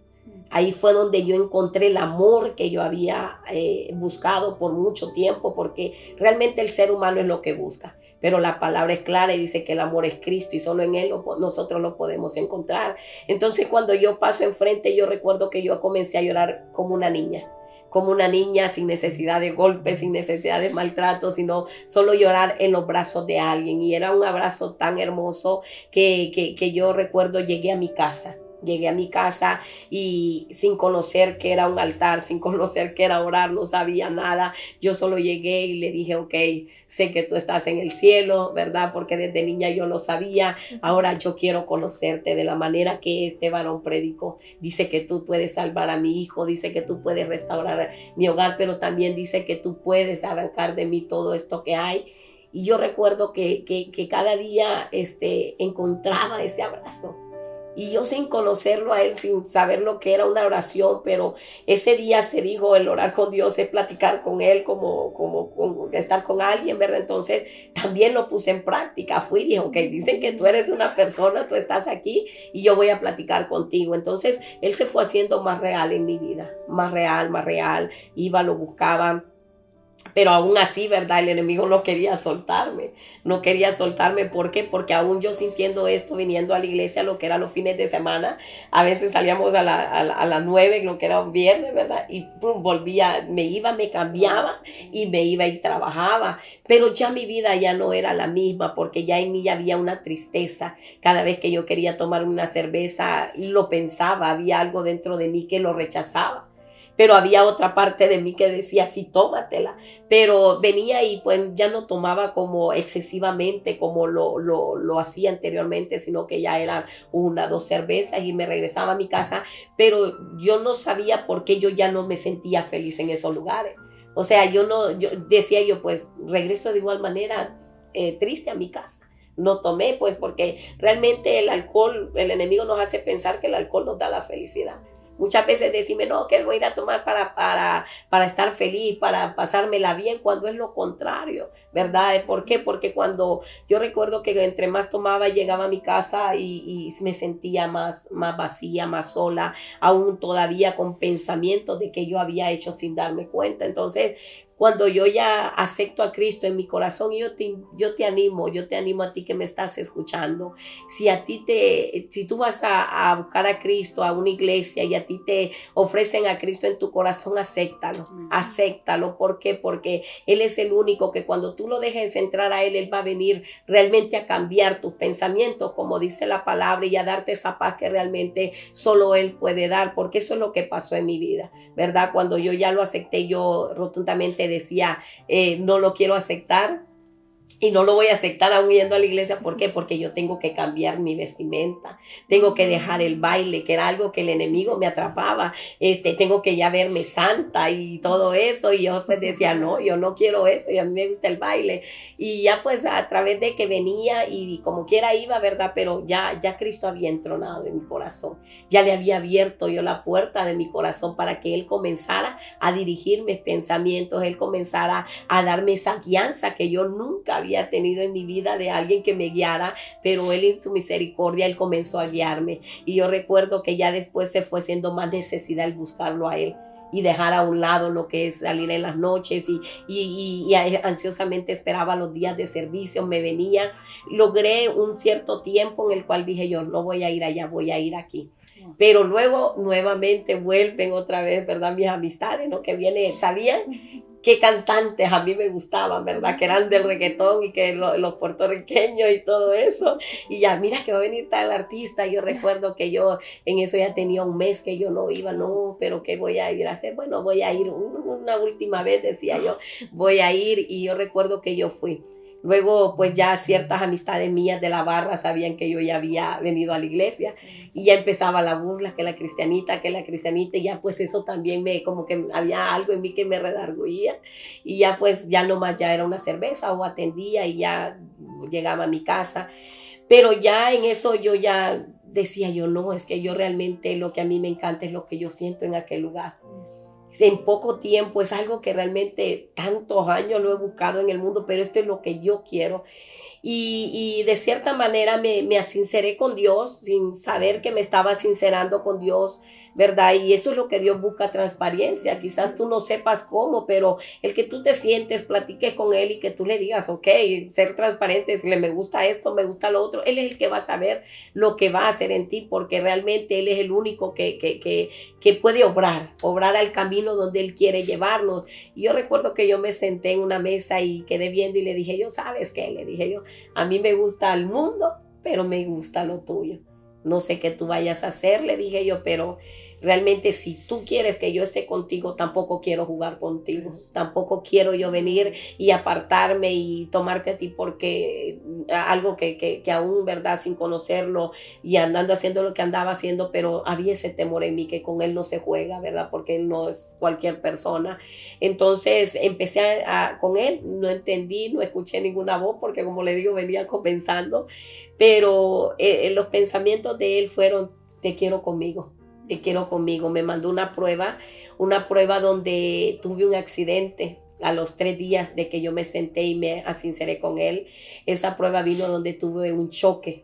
Ahí fue donde yo encontré el amor que yo había buscado por mucho tiempo, porque realmente el ser humano es lo que busca. pero la palabra es clara y dice que el amor es Cristo y solo en Él nosotros lo podemos encontrar. Entonces cuando yo paso enfrente, yo recuerdo que yo comencé a llorar como una niña sin necesidad de golpes, sin necesidad de maltrato, sino solo llorar en los brazos de alguien. Y era un abrazo tan hermoso que yo recuerdo, llegué a mi casa y sin conocer que era un altar, sin conocer que era orar, no sabía nada. Yo solo llegué y le dije, ok, sé que tú estás en el cielo, ¿verdad? Porque desde niña yo lo sabía. Ahora yo quiero conocerte de la manera que este varón predicó. Dice que tú puedes salvar a mi hijo, dice que tú puedes restaurar mi hogar, pero también dice que tú puedes arrancar de mí todo esto que hay. Y yo recuerdo que cada día encontraba ese abrazo. Y yo sin conocerlo a él, sin saber lo que era una oración, pero ese día se dijo, el orar con Dios es platicar con él como estar con alguien, ¿verdad? Entonces también lo puse en práctica. Fui y dije, ok, dicen que tú eres una persona, tú estás aquí y yo voy a platicar contigo. Entonces él se fue haciendo más real en mi vida, más real. Iba, lo buscaba. Pero aún así, ¿verdad? El enemigo no quería soltarme. ¿Por qué? Porque aún yo sintiendo esto, viniendo a la iglesia, lo que era los fines de semana, a veces salíamos a las 9, lo que era un viernes, ¿verdad? Y pum, volvía, me cambiaba y me iba y trabajaba. Pero ya mi vida ya no era la misma, porque ya en mí ya había una tristeza. Cada vez que yo quería tomar una cerveza, lo pensaba, había algo dentro de mí que lo rechazaba. Pero había otra parte de mí que decía, sí, tómatela. Pero venía y pues ya no tomaba como excesivamente como lo hacía anteriormente, sino que ya eran 1, 2 cervezas y me regresaba a mi casa. Pero yo no sabía por qué yo ya no me sentía feliz en esos lugares. O sea, yo decía pues regreso de igual manera triste a mi casa. No tomé pues porque realmente el alcohol, el enemigo nos hace pensar que el alcohol nos da la felicidad. Muchas veces decimos, no, que voy a ir a tomar para estar feliz, para pasármela bien, cuando es lo contrario, ¿verdad? ¿Por qué? Porque cuando yo recuerdo que entre más tomaba, llegaba a mi casa y me sentía más vacía, más sola, aún todavía con pensamientos de que yo había hecho sin darme cuenta. Entonces, cuando yo ya acepto a Cristo en mi corazón, yo te animo a ti que me estás escuchando. Si tú vas a buscar a Cristo, a una iglesia, y a ti te ofrecen a Cristo en tu corazón, acéptalo. ¿Por qué? Porque Él es el único que cuando tú lo dejes entrar a Él va a venir realmente a cambiar tus pensamientos, como dice la palabra, y a darte esa paz que realmente solo Él puede dar, porque eso es lo que pasó en mi vida, ¿verdad? Cuando yo ya lo acepté, yo rotundamente decía, no lo quiero aceptar. Y no lo voy a aceptar aún yendo a la iglesia. ¿Por qué? Porque yo tengo que cambiar mi vestimenta. Tengo que dejar el baile, que era algo que el enemigo me atrapaba. Tengo que ya verme santa y todo eso. Y yo pues decía, no, yo no quiero eso. Y a mí me gusta el baile. Y ya pues a través de que venía y como quiera iba, ¿verdad? Pero ya Cristo había entronado en mi corazón. Ya le había abierto yo la puerta de mi corazón para que Él comenzara a dirigir mis pensamientos. Él comenzara a darme esa guianza que yo nunca había tenido en mi vida, de alguien que me guiara, pero Él en su misericordia, Él comenzó a guiarme. Y yo recuerdo que ya después se fue siendo más necesidad el buscarlo a Él y dejar a un lado lo que es salir en las noches y ansiosamente esperaba los días de servicio. Me venía, logré un cierto tiempo en el cual dije yo, no voy a ir allá, voy a ir aquí. Pero luego nuevamente vuelven otra vez, ¿verdad? Mis amistades, ¿no? Que sabían qué cantantes a mí me gustaban, ¿verdad? Que eran del reggaetón y que los puertorriqueños y todo eso. Y ya, mira que va a venir tal artista. Yo recuerdo que yo en eso ya tenía un mes que yo no iba, no, pero ¿qué voy a ir a hacer? Bueno, voy a ir una última vez, decía yo, voy a ir. Y yo recuerdo que yo fui. Luego, pues ya ciertas amistades mías de la barra sabían que yo ya había venido a la iglesia y ya empezaba la burla, que la cristianita, y ya pues eso también como que había algo en mí que me redarguía y ya pues ya nomás ya era una cerveza o atendía y ya llegaba a mi casa. Pero ya en eso yo ya decía yo, no, es que yo realmente lo que a mí me encanta es lo que yo siento en aquel lugar. En poco tiempo, es algo que realmente tantos años lo he buscado en el mundo, pero esto es lo que yo quiero. y de cierta manera me sinceré con Dios sin saber que me estaba sincerando con Dios, ¿verdad? Y eso es lo que Dios busca, transparencia. Quizás tú no sepas cómo, pero el que tú te sientes, platiques con Él y que tú le digas, ok, ser transparente, decirle, me gusta esto, me gusta lo otro. Él es el que va a saber lo que va a hacer en ti, porque realmente Él es el único que puede obrar al camino donde Él quiere llevarnos. Y yo recuerdo que yo me senté en una mesa y quedé viendo y le dije, yo, ¿sabes qué? Le dije yo, a mí me gusta el mundo, pero me gusta lo tuyo. No sé qué tú vayas a hacer, le dije yo, pero realmente si tú quieres que yo esté contigo, tampoco quiero jugar contigo. Tampoco quiero yo venir y apartarme y tomarte a ti porque algo que aún, ¿verdad? Sin conocerlo y andando haciendo lo que andaba haciendo, pero había ese temor en mí que con él no se juega, ¿verdad? Porque él no es cualquier persona. Entonces empecé con él, no entendí, no escuché ninguna voz porque como le digo, venía comenzando, pero los pensamientos de él fueron, te quiero conmigo. Te quiero conmigo. Me mandó una prueba donde tuve un accidente a los 3 días de que yo me senté y me sinceré con él. Esa prueba vino donde tuve un choque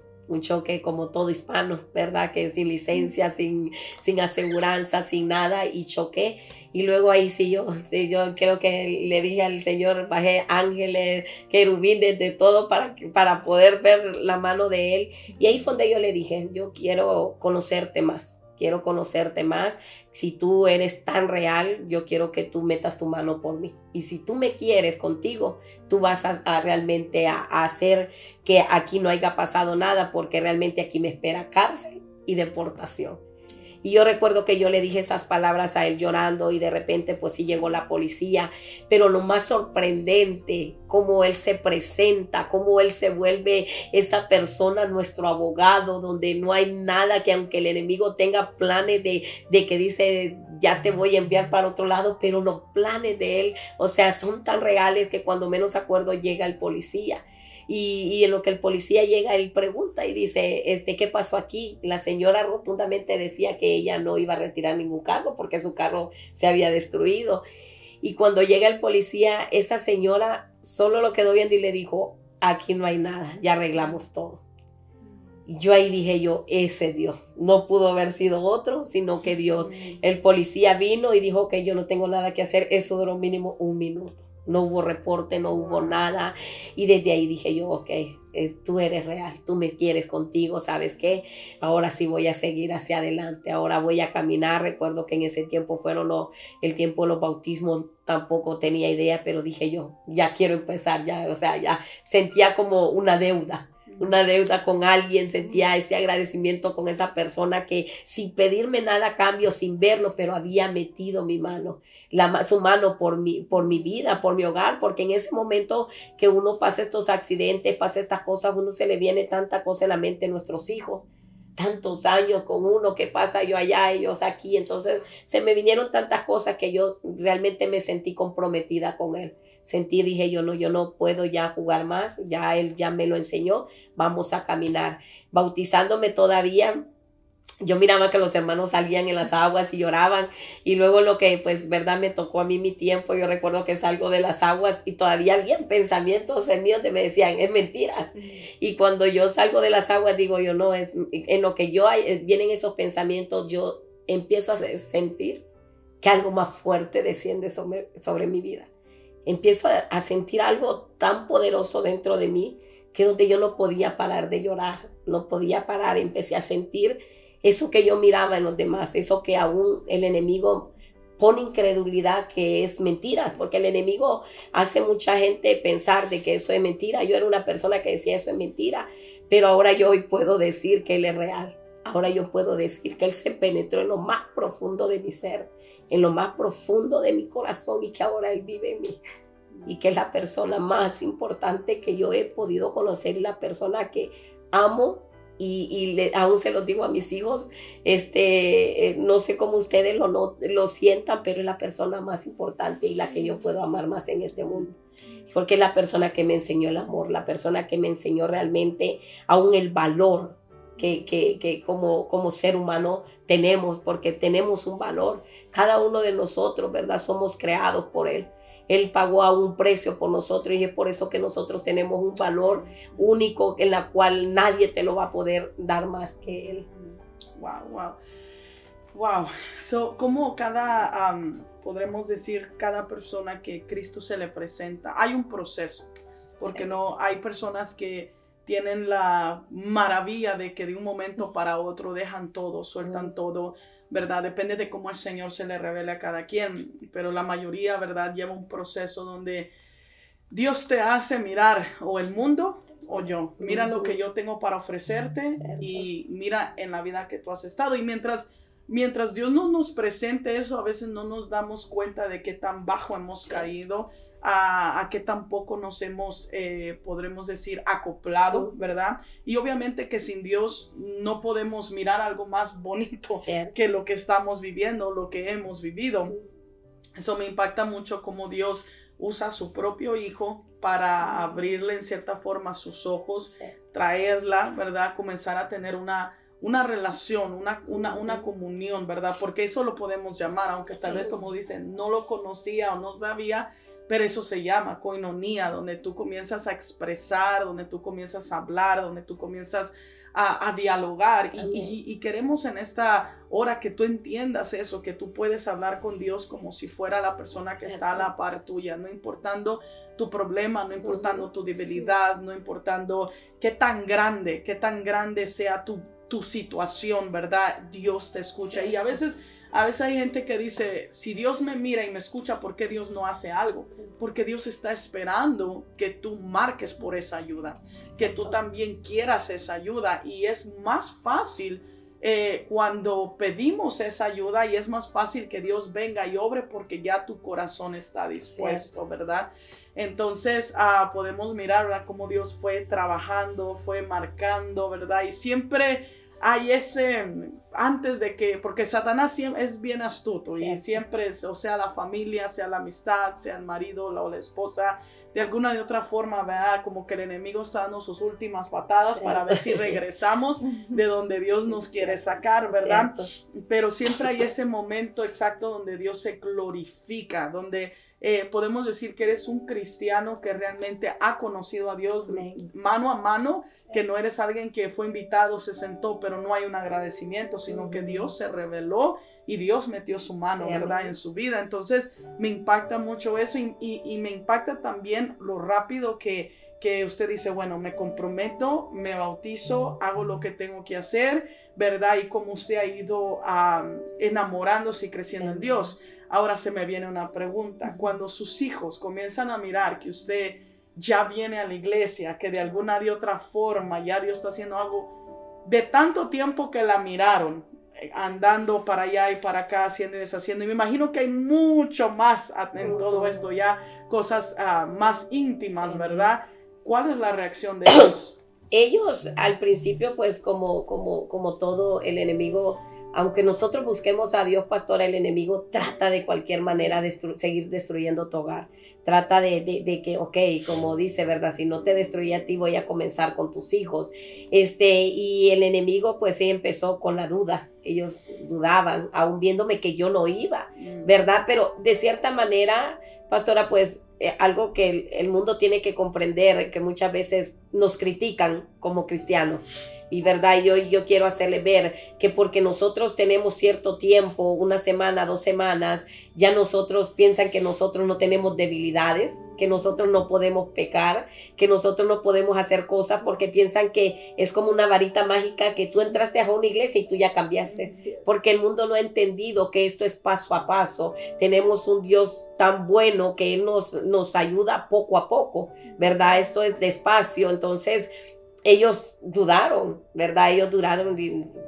como todo hispano, ¿verdad? Que sin licencia, sin aseguranza, sin nada, y choqué. Y luego ahí yo creo que le dije al Señor, bajé ángeles, querubines, de todo para poder ver la mano de Él. Y ahí fue donde yo le dije, yo quiero conocerte más. Quiero conocerte más. Si tú eres tan real, yo quiero que tú metas tu mano por mí. Y si tú me quieres contigo, tú vas a realmente a hacer que aquí no haya pasado nada, porque realmente aquí me espera cárcel y deportación. Y yo recuerdo que yo le dije esas palabras a él llorando y de repente pues sí llegó la policía, pero lo más sorprendente, cómo él se presenta, cómo él se vuelve esa persona, nuestro abogado, donde no hay nada que aunque el enemigo tenga planes de que dice ya te voy a enviar para otro lado, pero los planes de él, o sea, son tan reales que cuando menos acuerdo llega el policía. Y en lo que el policía llega, él pregunta y dice, ¿qué pasó aquí? La señora rotundamente decía que ella no iba a retirar ningún cargo porque su carro se había destruido. Y cuando llega el policía, esa señora solo lo quedó viendo y le dijo, aquí no hay nada, ya arreglamos todo. Y yo ahí dije ese Dios, no pudo haber sido otro, sino que Dios. El policía vino y dijo que yo no tengo nada que hacer, eso duró mínimo 1 minuto. No hubo reporte, no hubo nada. Y desde ahí dije yo, ok, tú eres real, tú me quieres contigo, ¿sabes qué? Ahora sí voy a seguir hacia adelante, ahora voy a caminar. Recuerdo que en ese tiempo el tiempo de los bautismos, tampoco tenía idea, pero dije yo, ya quiero empezar, ya sentía como una deuda con alguien, sentía ese agradecimiento con esa persona que sin pedirme nada a cambio, sin verlo, pero había metido mi mano, su mano por mi vida, por mi hogar, porque en ese momento que uno pasa estos accidentes, pasa estas cosas, uno se le viene tanta cosa en la mente, nuestros hijos, tantos años con uno, que pasa yo allá, ellos aquí, entonces se me vinieron tantas cosas que yo realmente me sentí comprometida con él. Dije yo no puedo ya jugar más, ya él ya me lo enseñó, vamos a caminar. Bautizándome todavía, yo miraba que los hermanos salían en las aguas y lloraban, y luego lo que pues verdad me tocó a mí mi tiempo, yo recuerdo que salgo de las aguas y todavía había pensamientos en mí donde me decían, es mentira. Y cuando yo salgo de las aguas digo yo no, es en lo que vienen esos pensamientos, yo empiezo a sentir que algo más fuerte desciende sobre mi vida. Empiezo a sentir algo tan poderoso dentro de mí que donde yo no podía parar de llorar, no podía parar. Empecé a sentir eso que yo miraba en los demás, eso que aún el enemigo pone incredulidad, que es mentiras, porque el enemigo hace mucha gente pensar de que eso es mentira. Yo era una persona que decía eso es mentira, pero ahora yo hoy puedo decir que él es real. Ahora yo puedo decir que él se penetró en lo más profundo de mi ser, en lo más profundo de mi corazón, y que ahora él vive en mí. Y que es la persona más importante que yo he podido conocer, y la persona que amo, y aún se los digo a mis hijos, no sé cómo ustedes lo sientan, pero es la persona más importante y la que yo puedo amar más en este mundo. Porque es la persona que me enseñó el amor, la persona que me enseñó realmente aún el valor que como ser humano tenemos, porque tenemos un valor. Cada uno de nosotros, ¿verdad? Somos creados por Él. Él pagó a un precio por nosotros y es por eso que nosotros tenemos un valor único en la cual nadie te lo va a poder dar más que Él. Wow. So, como podremos decir, cada persona que Cristo se le presenta, hay un proceso, porque no hay personas que tienen la maravilla de que de un momento para otro dejan todo, sueltan todo, ¿verdad? Depende de cómo el Señor se le revele a cada quien, pero la mayoría, ¿verdad? Lleva un proceso donde Dios te hace mirar o el mundo o yo. Mira lo que yo tengo para ofrecerte y mira en la vida que tú has estado. Y mientras Dios no nos presente eso, a veces no nos damos cuenta de qué tan bajo hemos caído, a qué tan poco nos hemos, podremos decir, acoplado, ¿verdad? Y obviamente que sin Dios no podemos mirar algo más bonito que lo que estamos viviendo, lo que hemos vivido. Eso me impacta mucho cómo Dios usa a su propio hijo para abrirle en cierta forma sus ojos, traerla, ¿verdad? Comenzar a tener una relación, una comunión, ¿verdad? Porque eso lo podemos llamar, aunque tal vez, como dicen, no lo conocía o no sabía, pero eso se llama coinonía, donde tú comienzas a expresar, donde tú comienzas a hablar, donde tú comienzas a dialogar. Y queremos en esta hora que tú entiendas eso, que tú puedes hablar con Dios como si fuera la persona que está a la par tuya, no importando tu problema, no importando tu debilidad, no importando qué tan grande sea tu situación, ¿verdad? Dios te escucha. Y a veces hay gente que dice, si Dios me mira y me escucha, ¿por qué Dios no hace algo? Porque Dios está esperando que tú marques por esa ayuda, que tú también quieras esa ayuda. Y es más fácil cuando pedimos esa ayuda, y es más fácil que Dios venga y obre porque ya tu corazón está dispuesto, ¿verdad? Entonces podemos mirar, ¿verdad?, cómo Dios fue trabajando, fue marcando, ¿verdad? Y siempre hay antes de que, porque Satanás es bien astuto y siempre, o sea la familia, sea la amistad, sea el marido o la esposa, de alguna de otra forma, ¿verdad? Como que el enemigo está dando sus últimas patadas para ver si regresamos de donde Dios nos quiere sacar, ¿verdad? Pero siempre hay ese momento exacto donde Dios se glorifica, donde podemos decir que eres un cristiano que realmente ha conocido a Dios mano a mano, que no eres alguien que fue invitado, se sentó, pero no hay un agradecimiento, sino que Dios se reveló y Dios metió su mano, ¿verdad?, en su vida. Entonces me impacta mucho eso y me impacta también lo rápido que usted dice, bueno, me comprometo, me bautizo, hago lo que tengo que hacer, ¿verdad? Y cómo usted ha ido enamorándose y creciendo en Dios. Ahora se me viene una pregunta. Cuando sus hijos comienzan a mirar que usted ya viene a la iglesia, que de alguna de otra forma ya Dios está haciendo algo, de tanto tiempo que la miraron, andando para allá y para acá, haciendo y deshaciendo, y me imagino que hay mucho más en todo esto, ya cosas más íntimas, ¿verdad? ¿Cuál es la reacción de ellos? Ellos al principio, pues como todo el enemigo, aunque nosotros busquemos a Dios, pastora, el enemigo trata de cualquier manera de seguir destruyendo tu hogar. Trata de que, ok, como dice, ¿verdad? Si no te destruye a ti, voy a comenzar con tus hijos. Y el enemigo, pues, sí empezó con la duda. Ellos dudaban, aún viéndome que yo no iba, ¿verdad? Pero de cierta manera, pastora, pues, algo que el mundo tiene que comprender, que muchas veces nos critican como cristianos. Y verdad, yo quiero hacerle ver que porque nosotros tenemos cierto tiempo, 1 semana, 2 semanas, ya nosotros piensan que nosotros no tenemos debilidades, que nosotros no podemos pecar, que nosotros no podemos hacer cosas porque piensan que es como una varita mágica que tú entraste a una iglesia y tú ya cambiaste. Porque el mundo no ha entendido que esto es paso a paso. Tenemos un Dios tan bueno que Él nos ayuda poco a poco, ¿verdad? Esto es despacio, entonces ellos dudaron, ¿verdad? Ellos dudaron,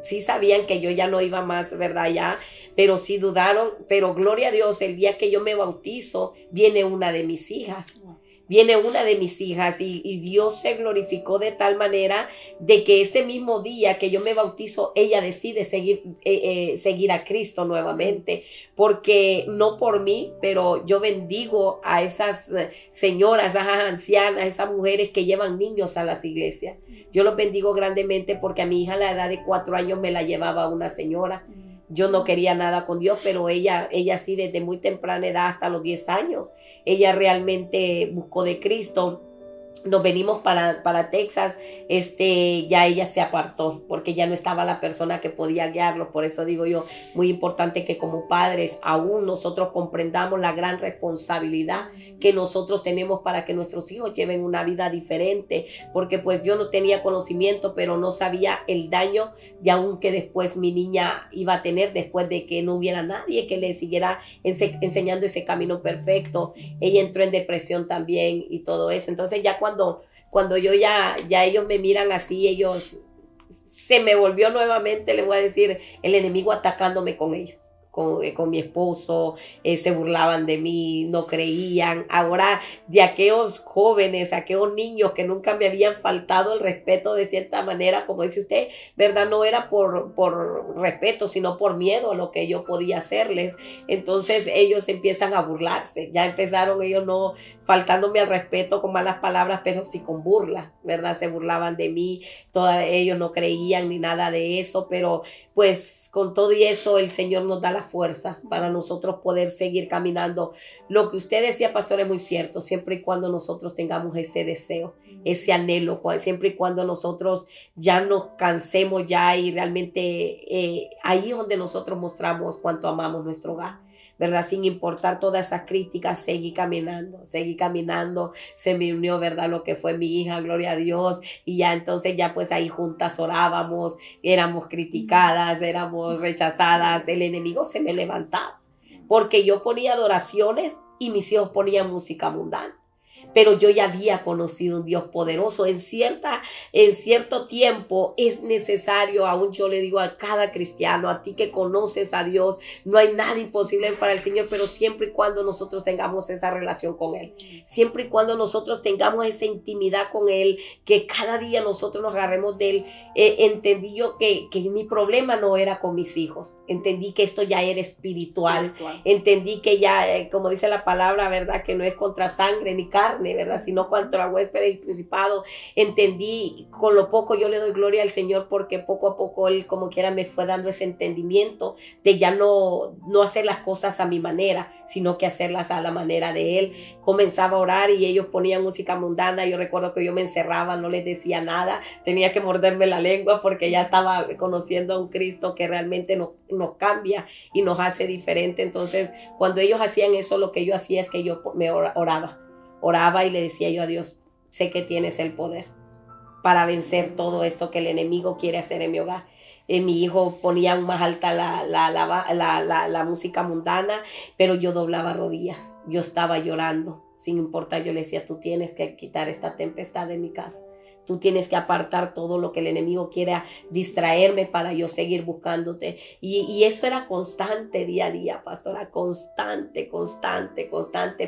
sí sabían que yo ya no iba más, ¿verdad? Ya, pero sí dudaron, pero gloria a Dios, el día que yo me bautizo, viene una de mis hijas. Viene una de mis hijas y Dios se glorificó de tal manera de que ese mismo día que yo me bautizo, ella decide seguir a Cristo nuevamente, porque no por mí, pero yo bendigo a esas señoras, a esas ancianas, a esas mujeres que llevan niños a las iglesias. Yo los bendigo grandemente porque a mi hija a la edad de 4 años me la llevaba una señora. yo no quería nada con Dios, pero ella sí desde muy temprana edad, hasta los 10 años, ella realmente buscó de Cristo. Nos venimos para Texas, ya ella se apartó porque ya no estaba la persona que podía guiarlo. Por eso digo yo, muy importante que como padres aún nosotros comprendamos la gran responsabilidad que nosotros tenemos para que nuestros hijos lleven una vida diferente, porque pues yo no tenía conocimiento, pero no sabía el daño de aún que después mi niña iba a tener después de que no hubiera nadie que le siguiera enseñando ese camino perfecto. Ella entró en depresión también y todo eso. Entonces ya cuando yo ya ellos me miran así, ellos se me volvió nuevamente, le voy a decir, el enemigo atacándome con ellos. Con mi esposo, se burlaban de mí, no creían. Ahora, de aquellos jóvenes, aquellos niños que nunca me habían faltado el respeto de cierta manera, como dice usted, ¿verdad? No era por respeto, sino por miedo a lo que yo podía hacerles. Entonces ellos empiezan a burlarse. Ya empezaron ellos no faltándome al respeto con malas palabras, pero sí con burlas, ¿verdad? Se burlaban de mí, ellos no creían ni nada de eso, pero pues con todo y eso el Señor nos da las fuerzas para nosotros poder seguir caminando. Lo que usted decía, pastor, es muy cierto, siempre y cuando nosotros tengamos ese deseo, ese anhelo, siempre y cuando nosotros ya nos cansemos ya y realmente ahí es donde nosotros mostramos cuánto amamos nuestro hogar, ¿verdad? Sin importar todas esas críticas, seguí caminando. Se me unió, ¿verdad? Lo que fue mi hija, gloria a Dios. Y ya entonces ya pues ahí juntas orábamos, éramos criticadas, éramos rechazadas. El enemigo se me levantaba porque yo ponía adoraciones y mis hijos ponían música mundana. Pero yo ya había conocido un Dios poderoso. En cierto tiempo es necesario, aún yo le digo a cada cristiano, a ti que conoces a Dios, no hay nada imposible para el Señor, pero siempre y cuando nosotros tengamos esa relación con Él, siempre y cuando nosotros tengamos esa intimidad con Él, que cada día nosotros nos agarremos de Él. Entendí yo que mi problema no era con mis hijos, entendí que esto ya era espiritual. Entendí que ya, como dice la palabra, ¿verdad? Que no es contra sangre ni carne, ¿verdad? Sino contra huéspedes y principados. Entendí, con lo poco yo le doy gloria al Señor, porque poco a poco Él como quiera me fue dando ese entendimiento de ya no hacer las cosas a mi manera, sino que hacerlas a la manera de Él. Comenzaba a orar y ellos ponían música mundana. Yo recuerdo que yo me encerraba, no les decía nada, tenía que morderme la lengua porque ya estaba conociendo a un Cristo que realmente nos cambia y nos hace diferente. Entonces, cuando ellos hacían eso, lo que yo hacía es que yo me oraba y le decía yo a Dios, sé que tienes el poder para vencer todo esto que el enemigo quiere hacer en mi hogar. Mi hijo ponía más alta la música mundana, pero yo doblaba rodillas, yo estaba llorando, sin importar, yo le decía, tú tienes que quitar esta tempestad de mi casa. Tú tienes que apartar todo lo que el enemigo quiera distraerme para yo seguir buscándote. Y eso era constante día a día, pastora, constante.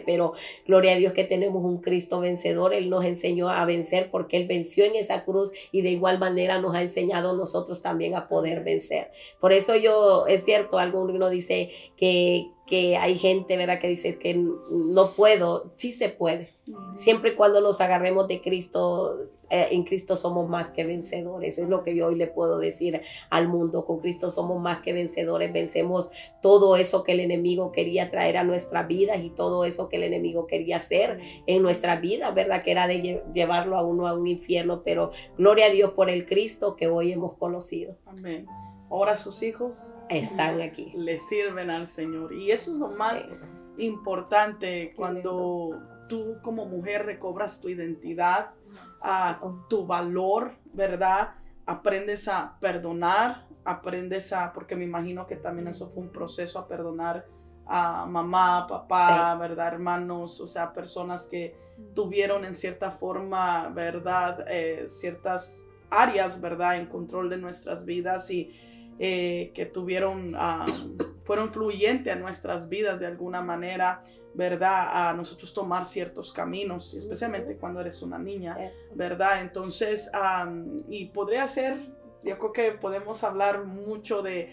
Pero gloria a Dios que tenemos un Cristo vencedor. Él nos enseñó a vencer porque Él venció en esa cruz y de igual manera nos ha enseñado a nosotros también a poder vencer. Por eso es cierto, uno dice que hay gente, ¿verdad?, que dice es que no puedo. Sí se puede. Siempre y cuando nos agarremos de Cristo, en Cristo somos más que vencedores. Es lo que yo hoy le puedo decir al mundo. Con Cristo somos más que vencedores. Vencemos todo eso que el enemigo quería traer a nuestras vidas y todo eso que el enemigo quería hacer en nuestra vida, ¿verdad?, que era de llevarlo a uno a un infierno. Pero gloria a Dios por el Cristo que hoy hemos conocido. Amén. Ahora sus hijos están aquí. Le sirven al Señor. Y eso es lo más importante cuando tú como mujer recobras tu identidad, tu valor, ¿verdad? Aprendes a perdonar, porque me imagino que también eso fue un proceso, a perdonar a mamá, papá, ¿verdad? Hermanos, o sea, personas que tuvieron en cierta forma, ¿verdad? Ciertas áreas, ¿verdad? En control de nuestras vidas y que fueron influyentes a nuestras vidas de alguna manera, ¿verdad? A nosotros tomar ciertos caminos, especialmente cuando eres una niña, ¿verdad? Entonces, y podría ser, yo creo que podemos hablar mucho de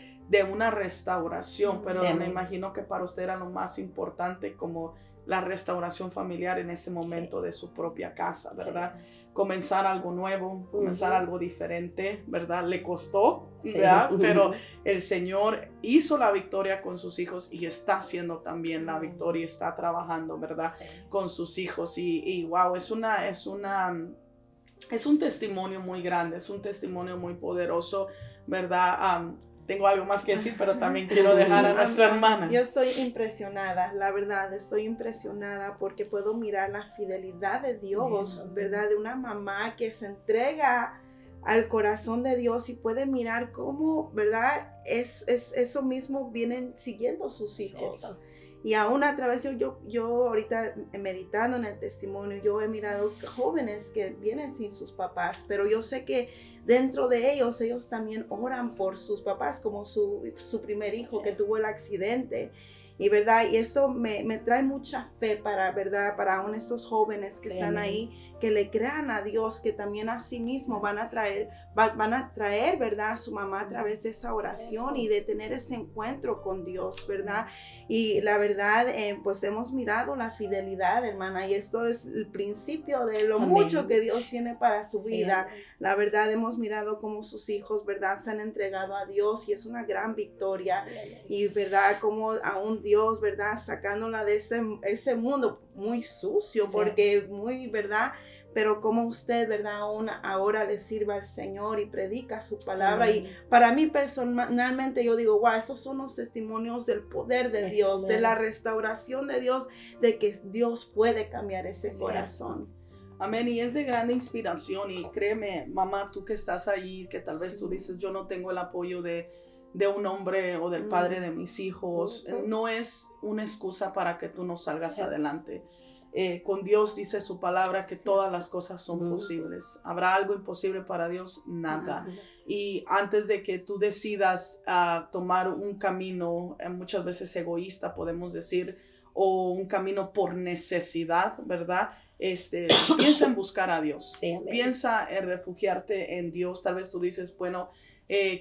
una restauración, pero me imagino que para usted era lo más importante como la restauración familiar en ese momento Sí. de su propia casa, Sí. ¿verdad? Comenzar algo nuevo, comenzar Ujú. algo diferente, ¿verdad? Le costó, Sí. ¿verdad? Pero el Señor hizo la victoria con sus hijos y está haciendo también la victoria y está trabajando, ¿verdad? Sí. Con sus hijos y wow, es un testimonio muy grande, es un testimonio muy poderoso, ¿verdad? Tengo algo más que decir, pero también quiero dejar a nuestra hermana. Yo estoy impresionada, la verdad, estoy impresionada porque puedo mirar la fidelidad de Dios, Eso. ¿verdad? De una mamá que se entrega al corazón de Dios y puede mirar cómo, ¿verdad? Es eso mismo vienen siguiendo sus hijos. Cierto. Y aún a través yo ahorita meditando en el testimonio, yo he mirado jóvenes que vienen sin sus papás, pero yo sé que dentro de ellos también oran por sus papás, como su primer hijo Sí. que tuvo el accidente. Y verdad, y esto me trae mucha fe para, verdad, para aún estos jóvenes que Sí, están amén. ahí, que le crean a Dios, que también a sí mismo van a traer, verdad, a su mamá a través de esa oración Cierto. y de tener ese encuentro con Dios, verdad. Y la verdad, pues hemos mirado la fidelidad, hermana, y esto es el principio de lo Amén. mucho que Dios tiene para su Sí, vida. amén. La verdad, hemos mirado cómo sus hijos, verdad, se han entregado a Dios y es una gran victoria. Sí, amén. Y verdad, como aún Dios, verdad, sacándola de ese mundo muy sucio, Sí. porque muy, verdad, pero como usted, verdad, aún ahora le sirva al Señor y predica su palabra. Amén. Y para mí personalmente yo digo, wow, esos son los testimonios del poder de Eso, Dios, de amén. la restauración de Dios, de que Dios puede cambiar ese Cierto. corazón. Amén, y es de grande inspiración y créeme, mamá, tú que estás ahí, que tal vez tú Sí. dices, yo no tengo el apoyo de un hombre o del padre de mis hijos, Ujú. no es una excusa para que tú no salgas Cierto. adelante. Con Dios dice su palabra que Sí. todas las cosas son Ujú. posibles. ¿Habrá algo imposible para Dios? Nada. Ujú. Y antes de que tú decidas tomar un camino, muchas veces egoísta, podemos decir, o un camino por necesidad, ¿verdad? Piensa en buscar a Dios. Sí, amén. Piensa en refugiarte en Dios. Tal vez tú dices, bueno,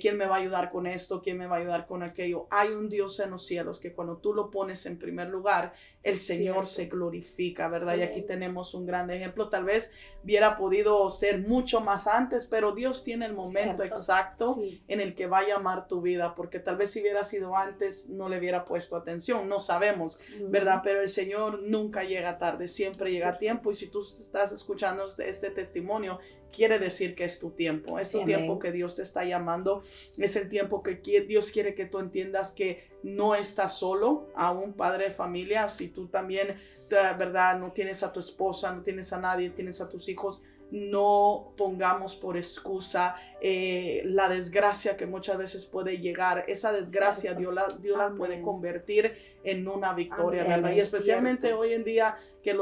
¿quién me va a ayudar con esto? ¿Quién me va a ayudar con aquello? Hay un Dios en los cielos que cuando tú lo pones en primer lugar, el Señor Cierto. se glorifica, ¿verdad? Y aquí Amén. tenemos un gran ejemplo. Tal vez hubiera podido ser mucho más antes, pero Dios tiene el momento Cierto. exacto Sí. en el que va a llamar tu vida, porque tal vez si hubiera sido antes, no le hubiera puesto atención, no sabemos, ¿verdad? Pero el Señor nunca llega tarde, siempre llega a tiempo, y si tú estás escuchando este testimonio, quiere decir que es tu tiempo, es tu Sí, tiempo amén. que Dios te está llamando, es el tiempo que Dios quiere que tú entiendas que no estás solo, a un padre de familia, si tú también, ¿verdad? No tienes a tu esposa, no tienes a nadie, tienes a tus hijos, no pongamos por excusa la desgracia que muchas veces puede llegar. Esa desgracia Cierto. Dios la Amén. puede convertir en una victoria, Amén. ¿verdad? Y Es especialmente cierto. hoy en día que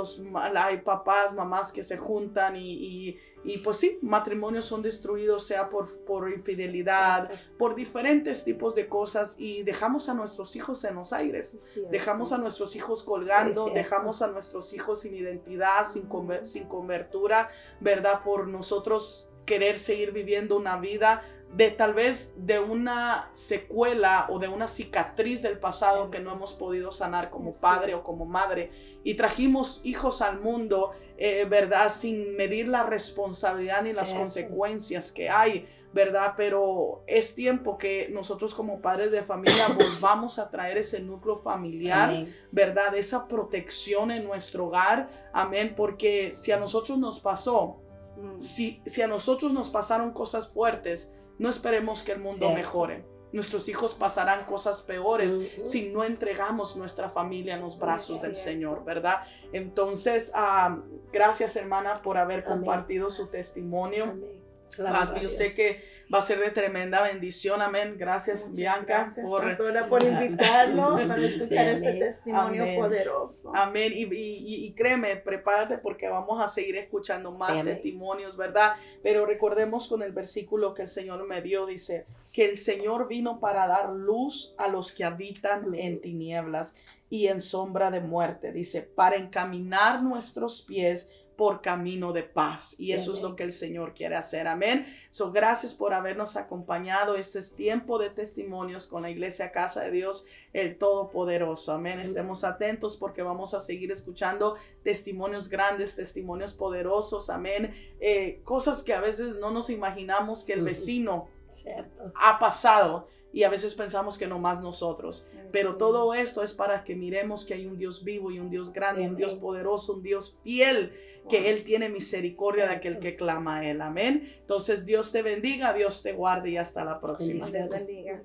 hay papás, mamás que se juntan y pues sí, matrimonios son destruidos, sea por infidelidad, Cierto. por diferentes tipos de cosas, y dejamos a nuestros hijos en los aires. Es cierto. Dejamos a nuestros hijos colgando, cierto. dejamos a nuestros hijos sin identidad, sin cobertura, ¿verdad? Por nosotros querer seguir viviendo una vida de tal vez de una secuela o de una cicatriz del pasado que no hemos podido sanar como padre o como madre, y trajimos hijos al mundo, ¿verdad? Sin medir la responsabilidad ni las Cierto. consecuencias que hay, ¿verdad? Pero es tiempo que nosotros como padres de familia volvamos a traer ese núcleo familiar, Amén. ¿verdad? Esa protección en nuestro hogar, amén, porque si a nosotros nos pasó, si a nosotros nos pasaron cosas fuertes, no esperemos que el mundo Cierto. mejore. Nuestros hijos pasarán cosas peores Ujú. si no entregamos nuestra familia en los brazos del Cierto. Señor, ¿verdad? Entonces, gracias, hermana, por haber Amén. compartido su testimonio. Amén. Alabado a Yo Dios. sé que va a ser de tremenda bendición, amén. Gracias, Muchas Bianca, gracias, por... pastora, por invitarnos para Sí, escuchar este amén. testimonio Amén. poderoso. Amén. Y créeme, prepárate porque vamos a seguir escuchando más Sí, amén. testimonios, ¿verdad? Pero recordemos con el versículo que el Señor me dio, dice que el Señor vino para dar luz a los que habitan Amén. en tinieblas y en sombra de muerte. Dice, para encaminar nuestros pies por camino de paz. Y Sí, eso es amén. lo que el Señor quiere hacer. Amén. So, gracias por habernos acompañado. Este es tiempo de testimonios con la Iglesia Casa de Dios, el Todopoderoso. Amén. Amén. Estemos atentos porque vamos a seguir escuchando testimonios grandes, testimonios poderosos. Amén. Cosas que a veces no nos imaginamos que el vecino Cierto. ha pasado y a veces pensamos que nomás nosotros. Pero Sí. todo esto es para que miremos que hay un Dios vivo y un Dios grande, Sí, un Dios amén. poderoso, un Dios fiel, que Wow. Él tiene misericordia de aquel Cierto. que clama a Él. Amén. Entonces Dios te bendiga, Dios te guarde y hasta la próxima. Bendiciones. Dios bendiga.